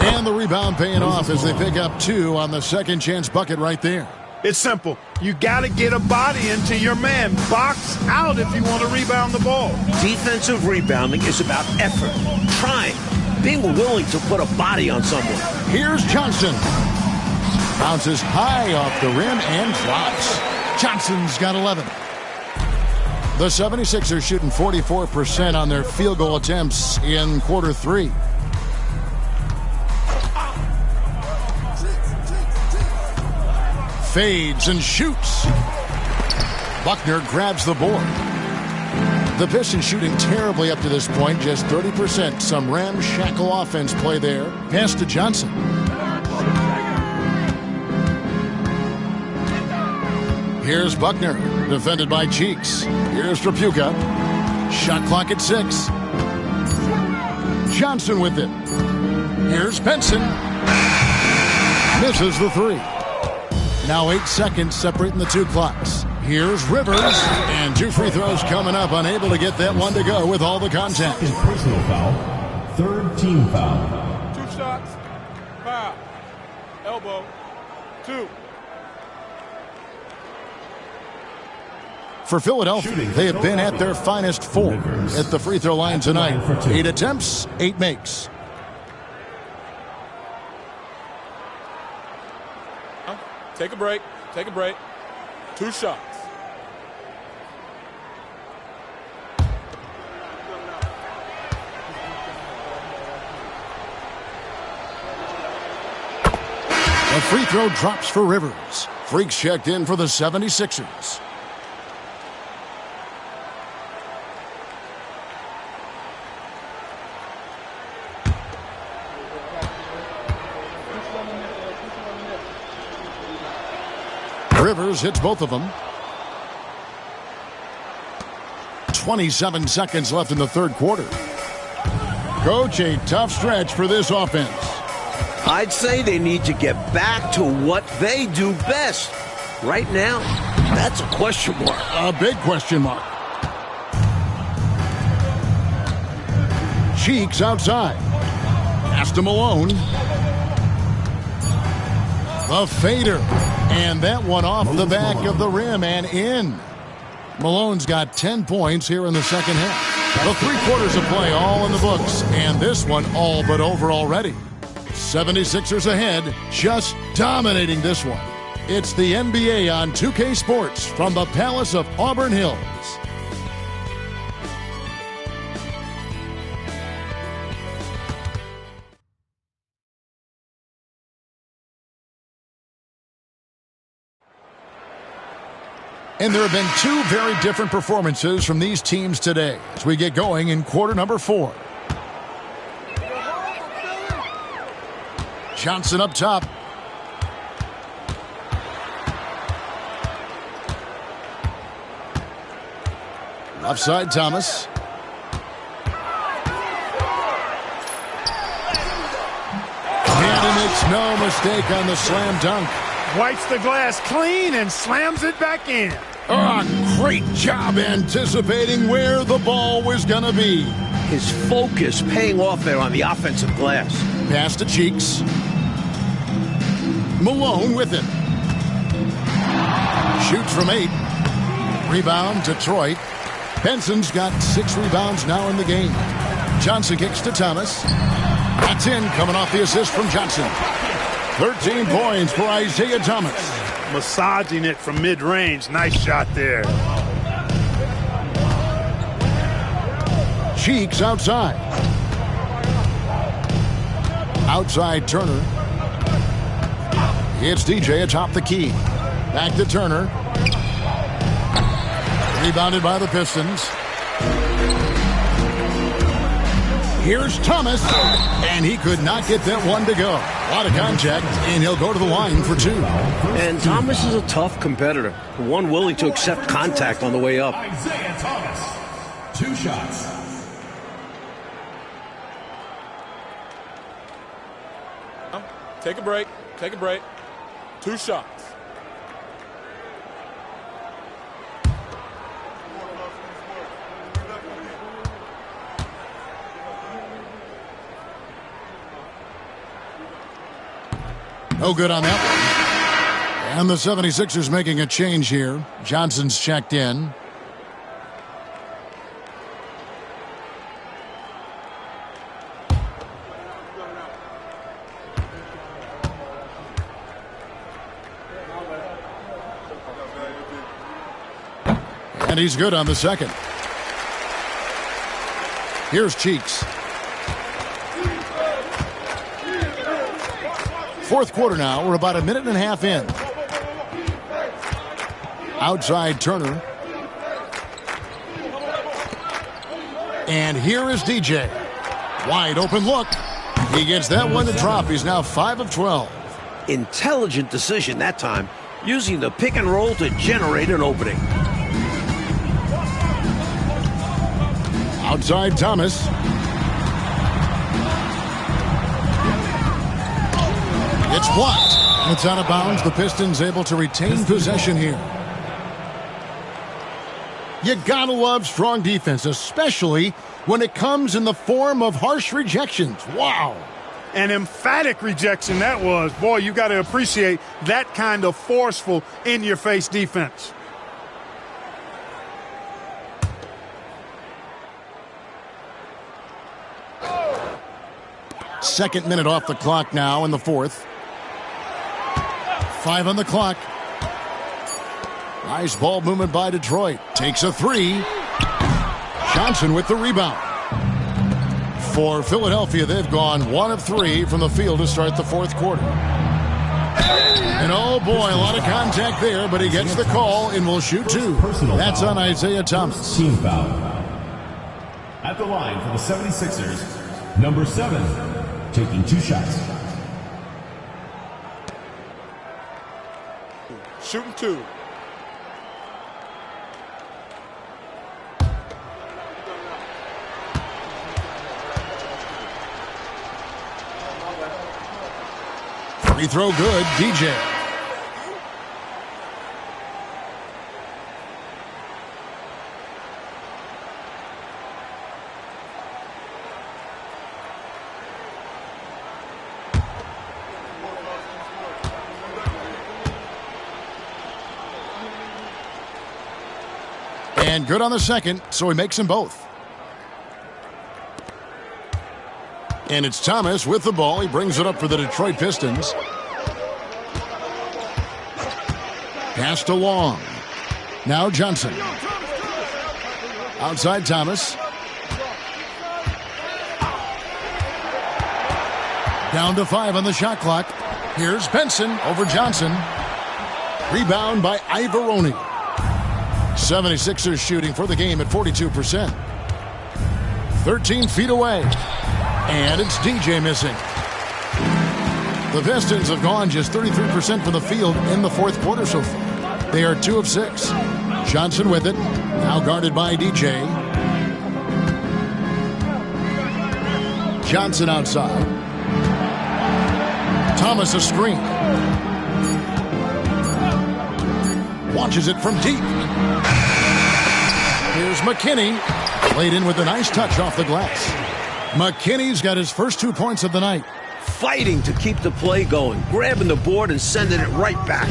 And the rebound paying off as they pick up 2 on the second chance bucket right there. It's simple. You got to get a body into your man. Box out if you want to rebound the ball. Defensive rebounding is about effort, trying, being willing to put a body on someone. Here's Johnson. Bounces high off the rim and drops. Johnson's got 11. The 76ers shooting 44% on their field goal attempts in quarter 3. Fades and shoots. Buckner grabs the board. The Pistons shooting terribly up to this point, just 30%. Some ramshackle offense play there. Pass to Johnson. Here's Buckner, defended by Cheeks. Here's Tripucka. Shot clock at 6. Johnson with it. Here's Benson. Misses the 3. Now 8 seconds separating the 2 clocks. Here's Rivers, and 2 free throws coming up, unable to get that one to go with all the contact. Second personal foul, third team foul. 2 shots, foul, elbow, 2. For Philadelphia, they have been at their finest 4 at the free throw line tonight. 8 attempts, 8 makes. Take a break. Take a break. 2 shots. The free throw drops for Rivers. Freaks checked in for the 76ers. Rivers hits both of them. 27 seconds left in the third quarter. Coach, a tough stretch for this offense. I'd say they need to get back to what they do best. Right now, that's a question mark. A big question mark. Cheeks outside. Pass to Malone. The fader. And that one off the back of the rim and in. Malone's got 10 points here in the second half. The 3 quarters of play all in the books. And this one all but over already. 76ers ahead, just dominating this one. It's the NBA on 2K Sports from the Palace of Auburn Hills. And there have been 2 very different performances from these teams today as we get going in quarter number 4. Johnson up top. Left side, Thomas. And he makes no mistake on the slam dunk. Wipes the glass clean and slams it back in. Great job anticipating where the ball was going to be. His focus paying off there on the offensive glass. Pass to Cheeks. Malone with it. Shoots from 8. Rebound, Detroit. Benson's got 6 rebounds now in the game. Johnson kicks to Thomas. That's in, coming off the assist from Johnson. 13 points for Isaiah Thomas. Massaging it from mid-range. Nice shot there. Cheeks outside. Outside Turner. It's DJ atop the key. Back to Turner. Rebounded by the Pistons. Here's Thomas. And he could not get that one to go. A lot of contact, and he'll go to the line for 2. And Thomas is a tough competitor. One willing to accept contact on the way up. Isaiah Thomas. 2 shots. Take a break. Take a break. 2 shots. No good on that one. And the 76ers making a change here. Johnson's checked in. And he's good on the second. Here's Cheeks. Fourth quarter now. We're about a minute and a half in. Outside Turner. And here is DJ. Wide open look. He gets that one to drop. He's now 5 of 12. Intelligent decision that time, using the pick and roll to generate an opening. Outside Thomas. It's blocked. It's out of bounds. The Pistons able to retain possession here. You gotta love strong defense, especially when it comes in the form of harsh rejections. Wow. An emphatic rejection that was. Boy, you got to appreciate that kind of forceful, in-your-face defense. Second minute off the clock now in the fourth. 5 on the clock. Nice ball movement by Detroit. Takes a three. Johnson with the rebound. For Philadelphia, they've gone 1 of 3 from the field to start the fourth quarter. And oh boy, a lot of contact there, but he gets the call and will shoot 2. That's on Isaiah Thomas. Team foul. At the line for the 76ers, number 7, taking 2 shots. Shooting 2. Free throw good, DJ. And good on the second, so he makes them both. And it's Thomas with the ball. He brings it up for the Detroit Pistons. Pass to Long. Now Johnson. Outside Thomas. Down to 5 on the shot clock. Here's Benson over Johnson. Rebound by Ivoroni. 76ers shooting for the game at 42%. 13 feet away. And it's DJ missing. The Pistons have gone just 33% from the field in the fourth quarter so far. They are 2 of 6. Johnson with it. Now guarded by DJ. Johnson outside. Thomas a screen. Launches it from deep. Here's McKinney. Played in with a nice touch off the glass. McKinney's got his first 2 points of the night. Fighting to keep the play going, grabbing the board and sending it right back.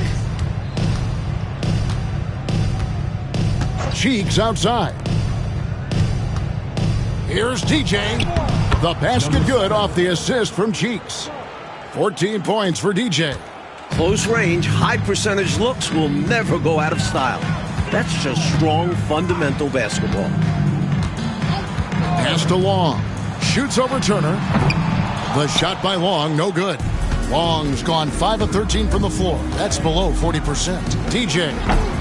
Cheeks outside. Here's DJ. The basket good off the assist from Cheeks. 14 points for DJ. Close range, high percentage looks will never go out of style. That's just strong, fundamental basketball. Pass to Long. Shoots over Turner. The shot by Long, no good. Long's gone 5 of 13 from the floor. That's below 40%. DJ,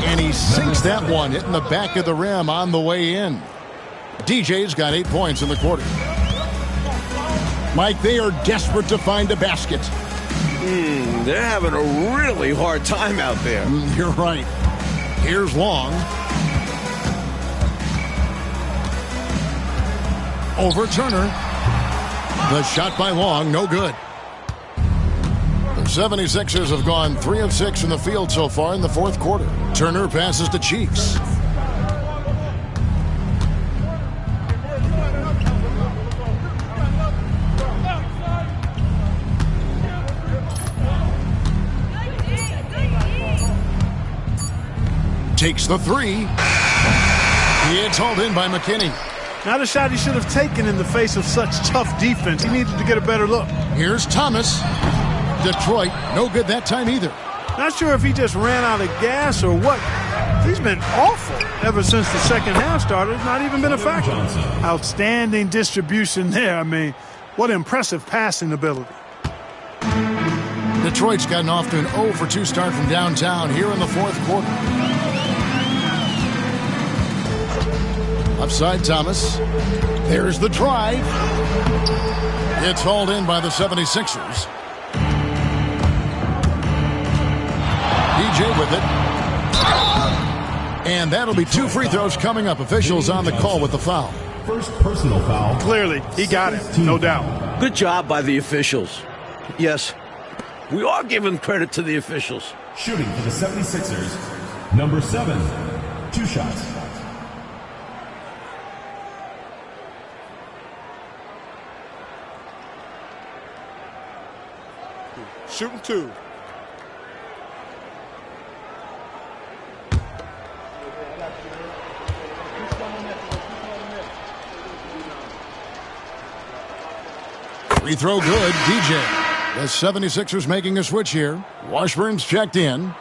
and he sinks that one, hitting the back of the rim on the way in. DJ's got 8 points in the quarter. Mike, they are desperate to find a basket. They're having a really hard time out there. You're right. Here's Long. Over Turner. The shot by Long, no good. The 76ers have gone 3 of 6 in the field so far in the fourth quarter. Turner passes to Cheeks. Takes the 3. It's hauled in by McKinney. Not a shot he should have taken in the face of such tough defense. He needed to get a better look. Here's Thomas. Detroit, no good that time either. Not sure if he just ran out of gas or what. He's been awful ever since the second half started. Not even been a factor. Outstanding distribution there. I mean, what impressive passing ability. Detroit's gotten off to an 0 for 2 start from downtown here in the fourth quarter. Upside Thomas. There's the drive. It's hauled in by the 76ers. DJ with it. And that'll be 2 free throws coming up. Officials on the call with the foul. First personal foul. Clearly, he got it, no doubt. Good job by the officials. Yes, we are giving credit to the officials. Shooting for the 76ers, number 7, 2 shots. Shooting 2. Free throw good, DJ. The 76ers making a switch here. Washburn's checked in.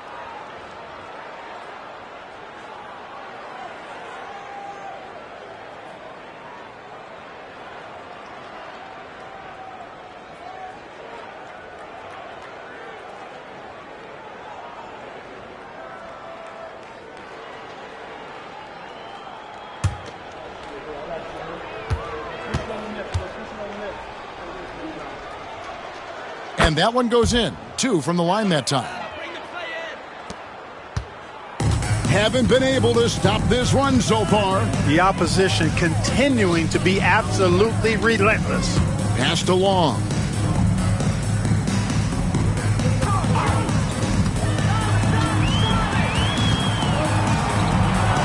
And that one goes in. 2 from the line that time. Haven't been able to stop this run so far. The opposition continuing to be absolutely relentless. Passed along.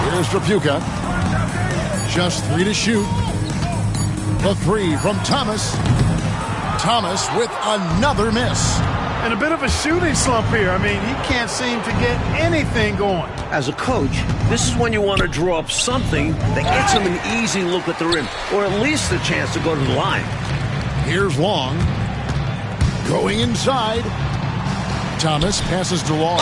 Here's Tripucka. Just 3 to shoot. The 3 from Thomas. Thomas with another miss. And a bit of a shooting slump here. I mean, he can't seem to get anything going. As a coach, this is when you want to draw up something that gets him an easy look at the rim, or at least a chance to go to the line. Here's Long. Going inside. Thomas passes to Long.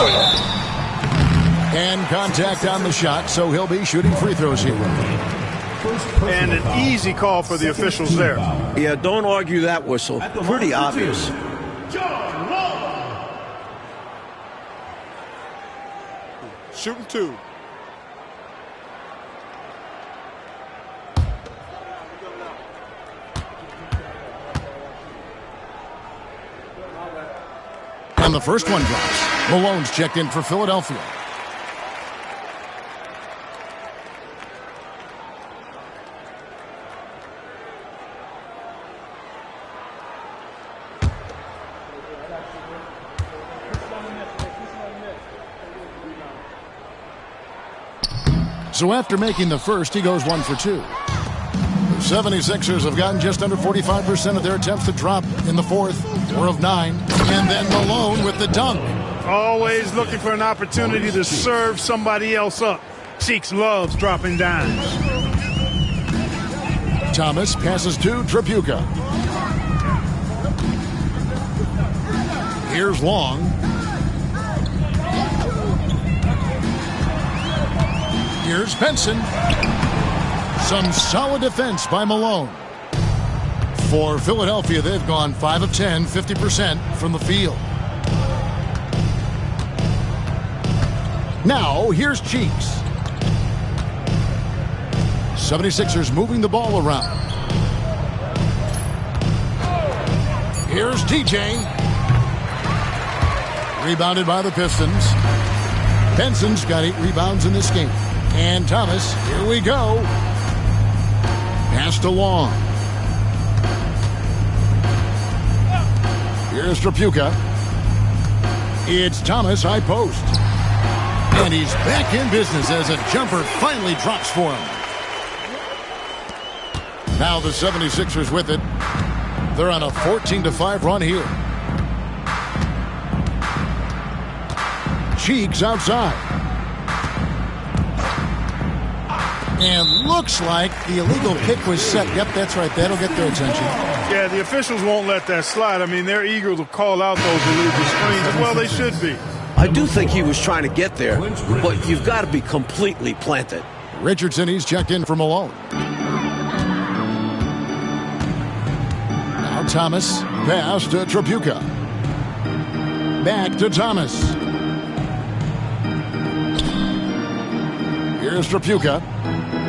And contact on the shot, so he'll be shooting free throws here. And an easy call for the officials there. Yeah, don't argue that whistle. Pretty obvious. Shooting 2. And the first one drops. Malone's checked in for Philadelphia. So after making the first, he goes 1 for 2. The 76ers have gotten just under 45% of their attempts to drop in the fourth. 4 of 9. And then Malone with the dunk. Always looking for an opportunity to serve somebody else up. Cheeks loves dropping dimes. Thomas passes to Tripucka. Here's Long. Here's Benson. Some solid defense by Malone. For Philadelphia, they've gone 5 of 10, 50% from the field. Now, here's Cheeks. 76ers moving the ball around. Here's TJ. Rebounded by the Pistons. Benson's got 8 rebounds in this game. And Thomas, here we go. Passed along. Here's Tripucka. It's Thomas, high post. And he's back in business as a jumper finally drops for him. Now the 76ers with it. They're on a 14-5 run here. Cheeks outside. And looks like the illegal pick was set. Yep, that's right. That'll get their attention. Yeah, the officials won't let that slide. I mean, they're eager to call out those illegal screens. Well, they should be. I do think he was trying to get there, but you've got to be completely planted. Richardson, he's checked in for Malone. Now Thomas, pass to Tripucka. Back to Thomas. Here's Tripucka.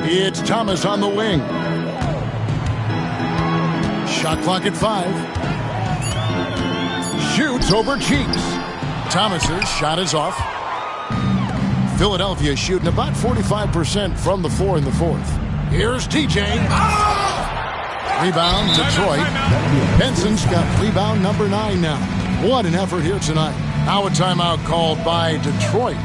It's Thomas on the wing. Shot clock at 5. Shoots over Cheeks. Thomas's shot is off. Philadelphia shooting about 45% from the floor in the fourth. Here's TJ. Rebound, Detroit. Benson's got rebound number 9 now. What an effort here tonight. Now a timeout called by Detroit.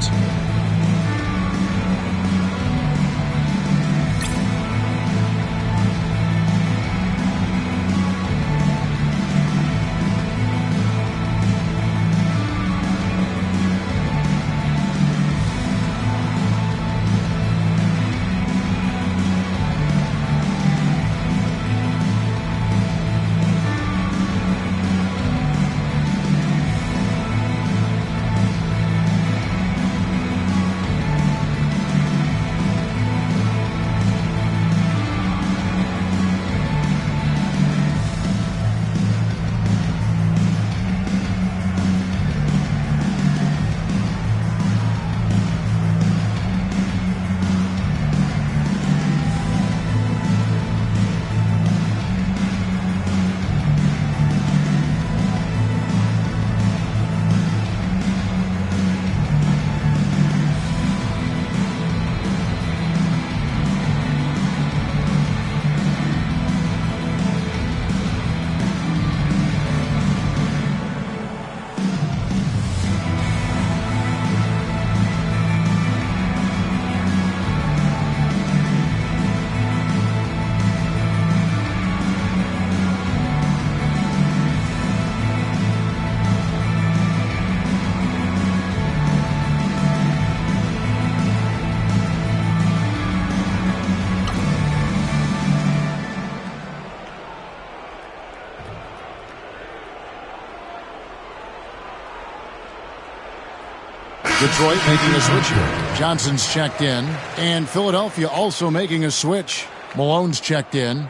Detroit making a switch here. Johnson's checked in. And Philadelphia also making a switch. Malone's checked in.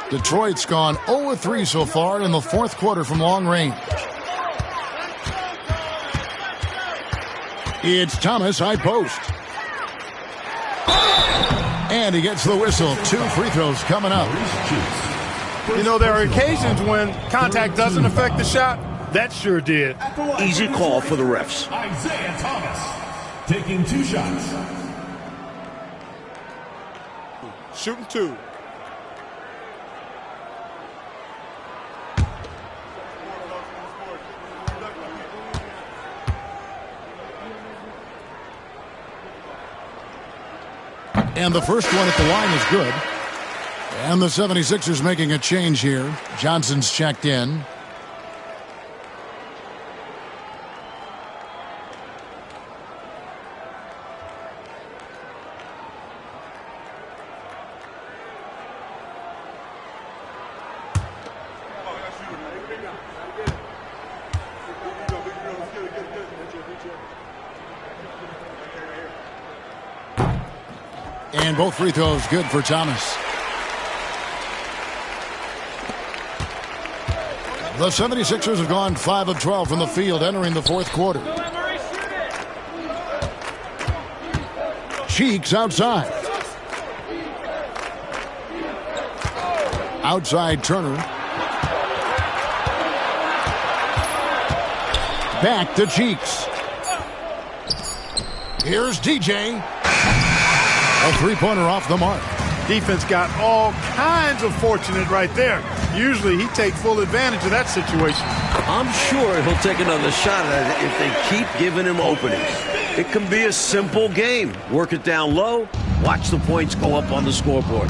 Detroit's gone 0-3 so far in the fourth quarter from long range. It's Thomas, high post. And he gets the whistle. 2 free throws coming up. You know, there are occasions when contact doesn't affect the shot. That sure did. Easy call for the refs. Isaiah Thomas taking 2 shots. Shooting 2. And the first one at the line is good. And the 76ers making a change here. Johnson's checked in. And both free throws good for Thomas. The 76ers have gone 5 of 12 from the field entering the fourth quarter. Cheeks outside. Outside Turner. Back to Cheeks. Here's DJ. A three-pointer off the mark. Defense got all kinds of fortunate right there. Usually he takes full advantage of that situation. I'm sure he'll take another shot at it if they keep giving him openings. It can be a simple game. Work it down low, watch the points go up on the scoreboard.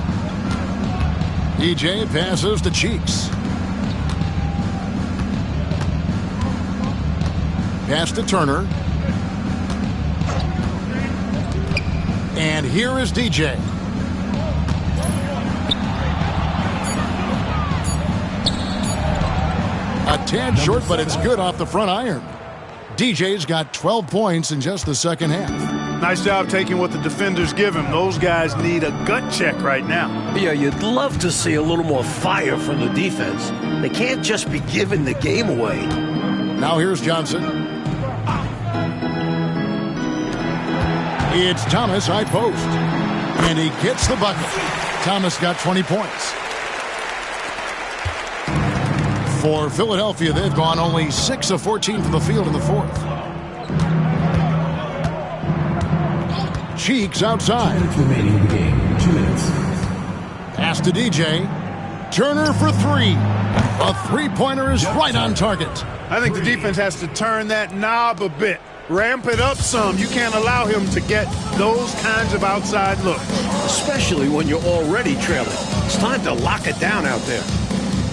DJ passes to Cheeks. Pass to Turner. And here is DJ. A tad short, but it's good off the front iron. DJ's got 12 points in just the second half. Nice job taking what the defenders give him. Those guys need a gut check right now. Yeah, you'd love to see a little more fire from the defense. They can't just be giving the game away. Now here's Johnson. It's Thomas, high post. And he gets the bucket. Thomas got 20 points. For Philadelphia, they've gone only 6 of 14 from the field in the fourth. Cheeks outside. Remaining in the game, 2 minutes. Pass to DJ. Turner for 3. A three-pointer is right on target. I think the defense has to turn that knob a bit. Ramp it up some. You can't allow him to get those kinds of outside looks. Especially when you're already trailing. It's time to lock it down out there.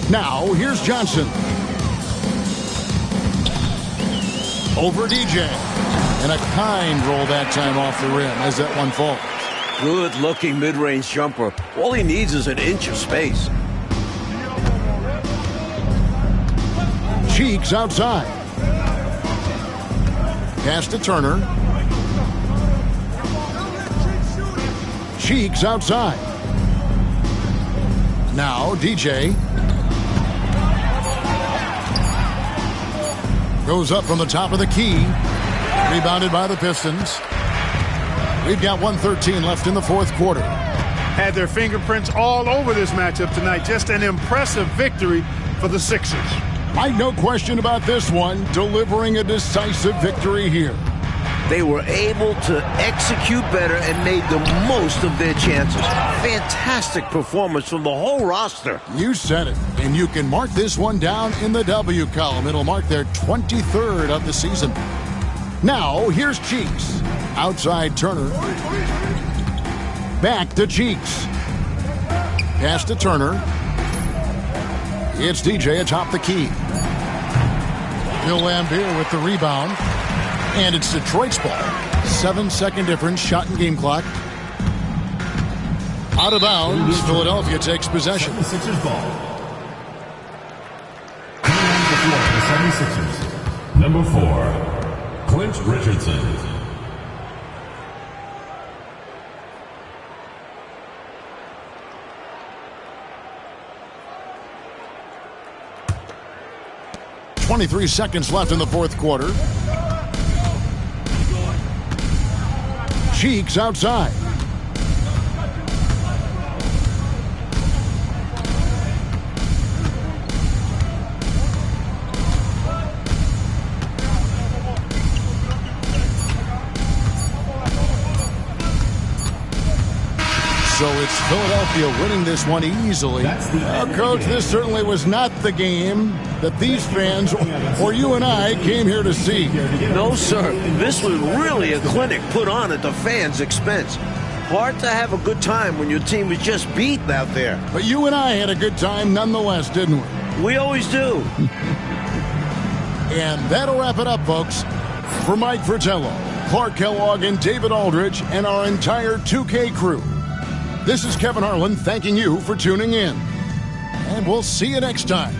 Now, here's Johnson. Over DJ. And a kind roll that time off the rim as that one falls. Good-looking mid-range jumper. All he needs is an inch of space. Cheeks outside. Pass to Turner. Cheeks outside. Now DJ. Goes up from the top of the key. Rebounded by the Pistons. We've got 1:13 left in the fourth quarter. Had their fingerprints all over this matchup tonight. Just an impressive victory for the Sixers. Mike, no question about this one. Delivering a decisive victory here. They were able to execute better and made the most of their chances. Fantastic performance from the whole roster. You said it. And you can mark this one down in the W column. It'll mark their 23rd of the season. Now, here's Cheeks. Outside Turner. Back to Cheeks. Pass to Turner. It's DJ atop the key. Bill Laimbeer with the rebound. And it's Detroit's ball. 7-second difference, shot and game clock. Out of bounds, Philadelphia takes possession. 76ers ball. Coming on the floor for the 76ers. Number 4, Clint Richardson. .23 seconds left in the fourth quarter. Cheeks outside. So it's Philadelphia winning this one easily. Coach, this certainly was not the game that these fans or you and I came here to see. No, sir. This was really a clinic put on at the fans' expense. Hard to have a good time when your team was just beaten out there. But you and I had a good time nonetheless, didn't we? We always do. And that'll wrap it up, folks. For Mike Fratello, Clark Kellogg, and David Aldridge, and our entire 2K crew, this is Kevin Harlan thanking you for tuning in. And we'll see you next time.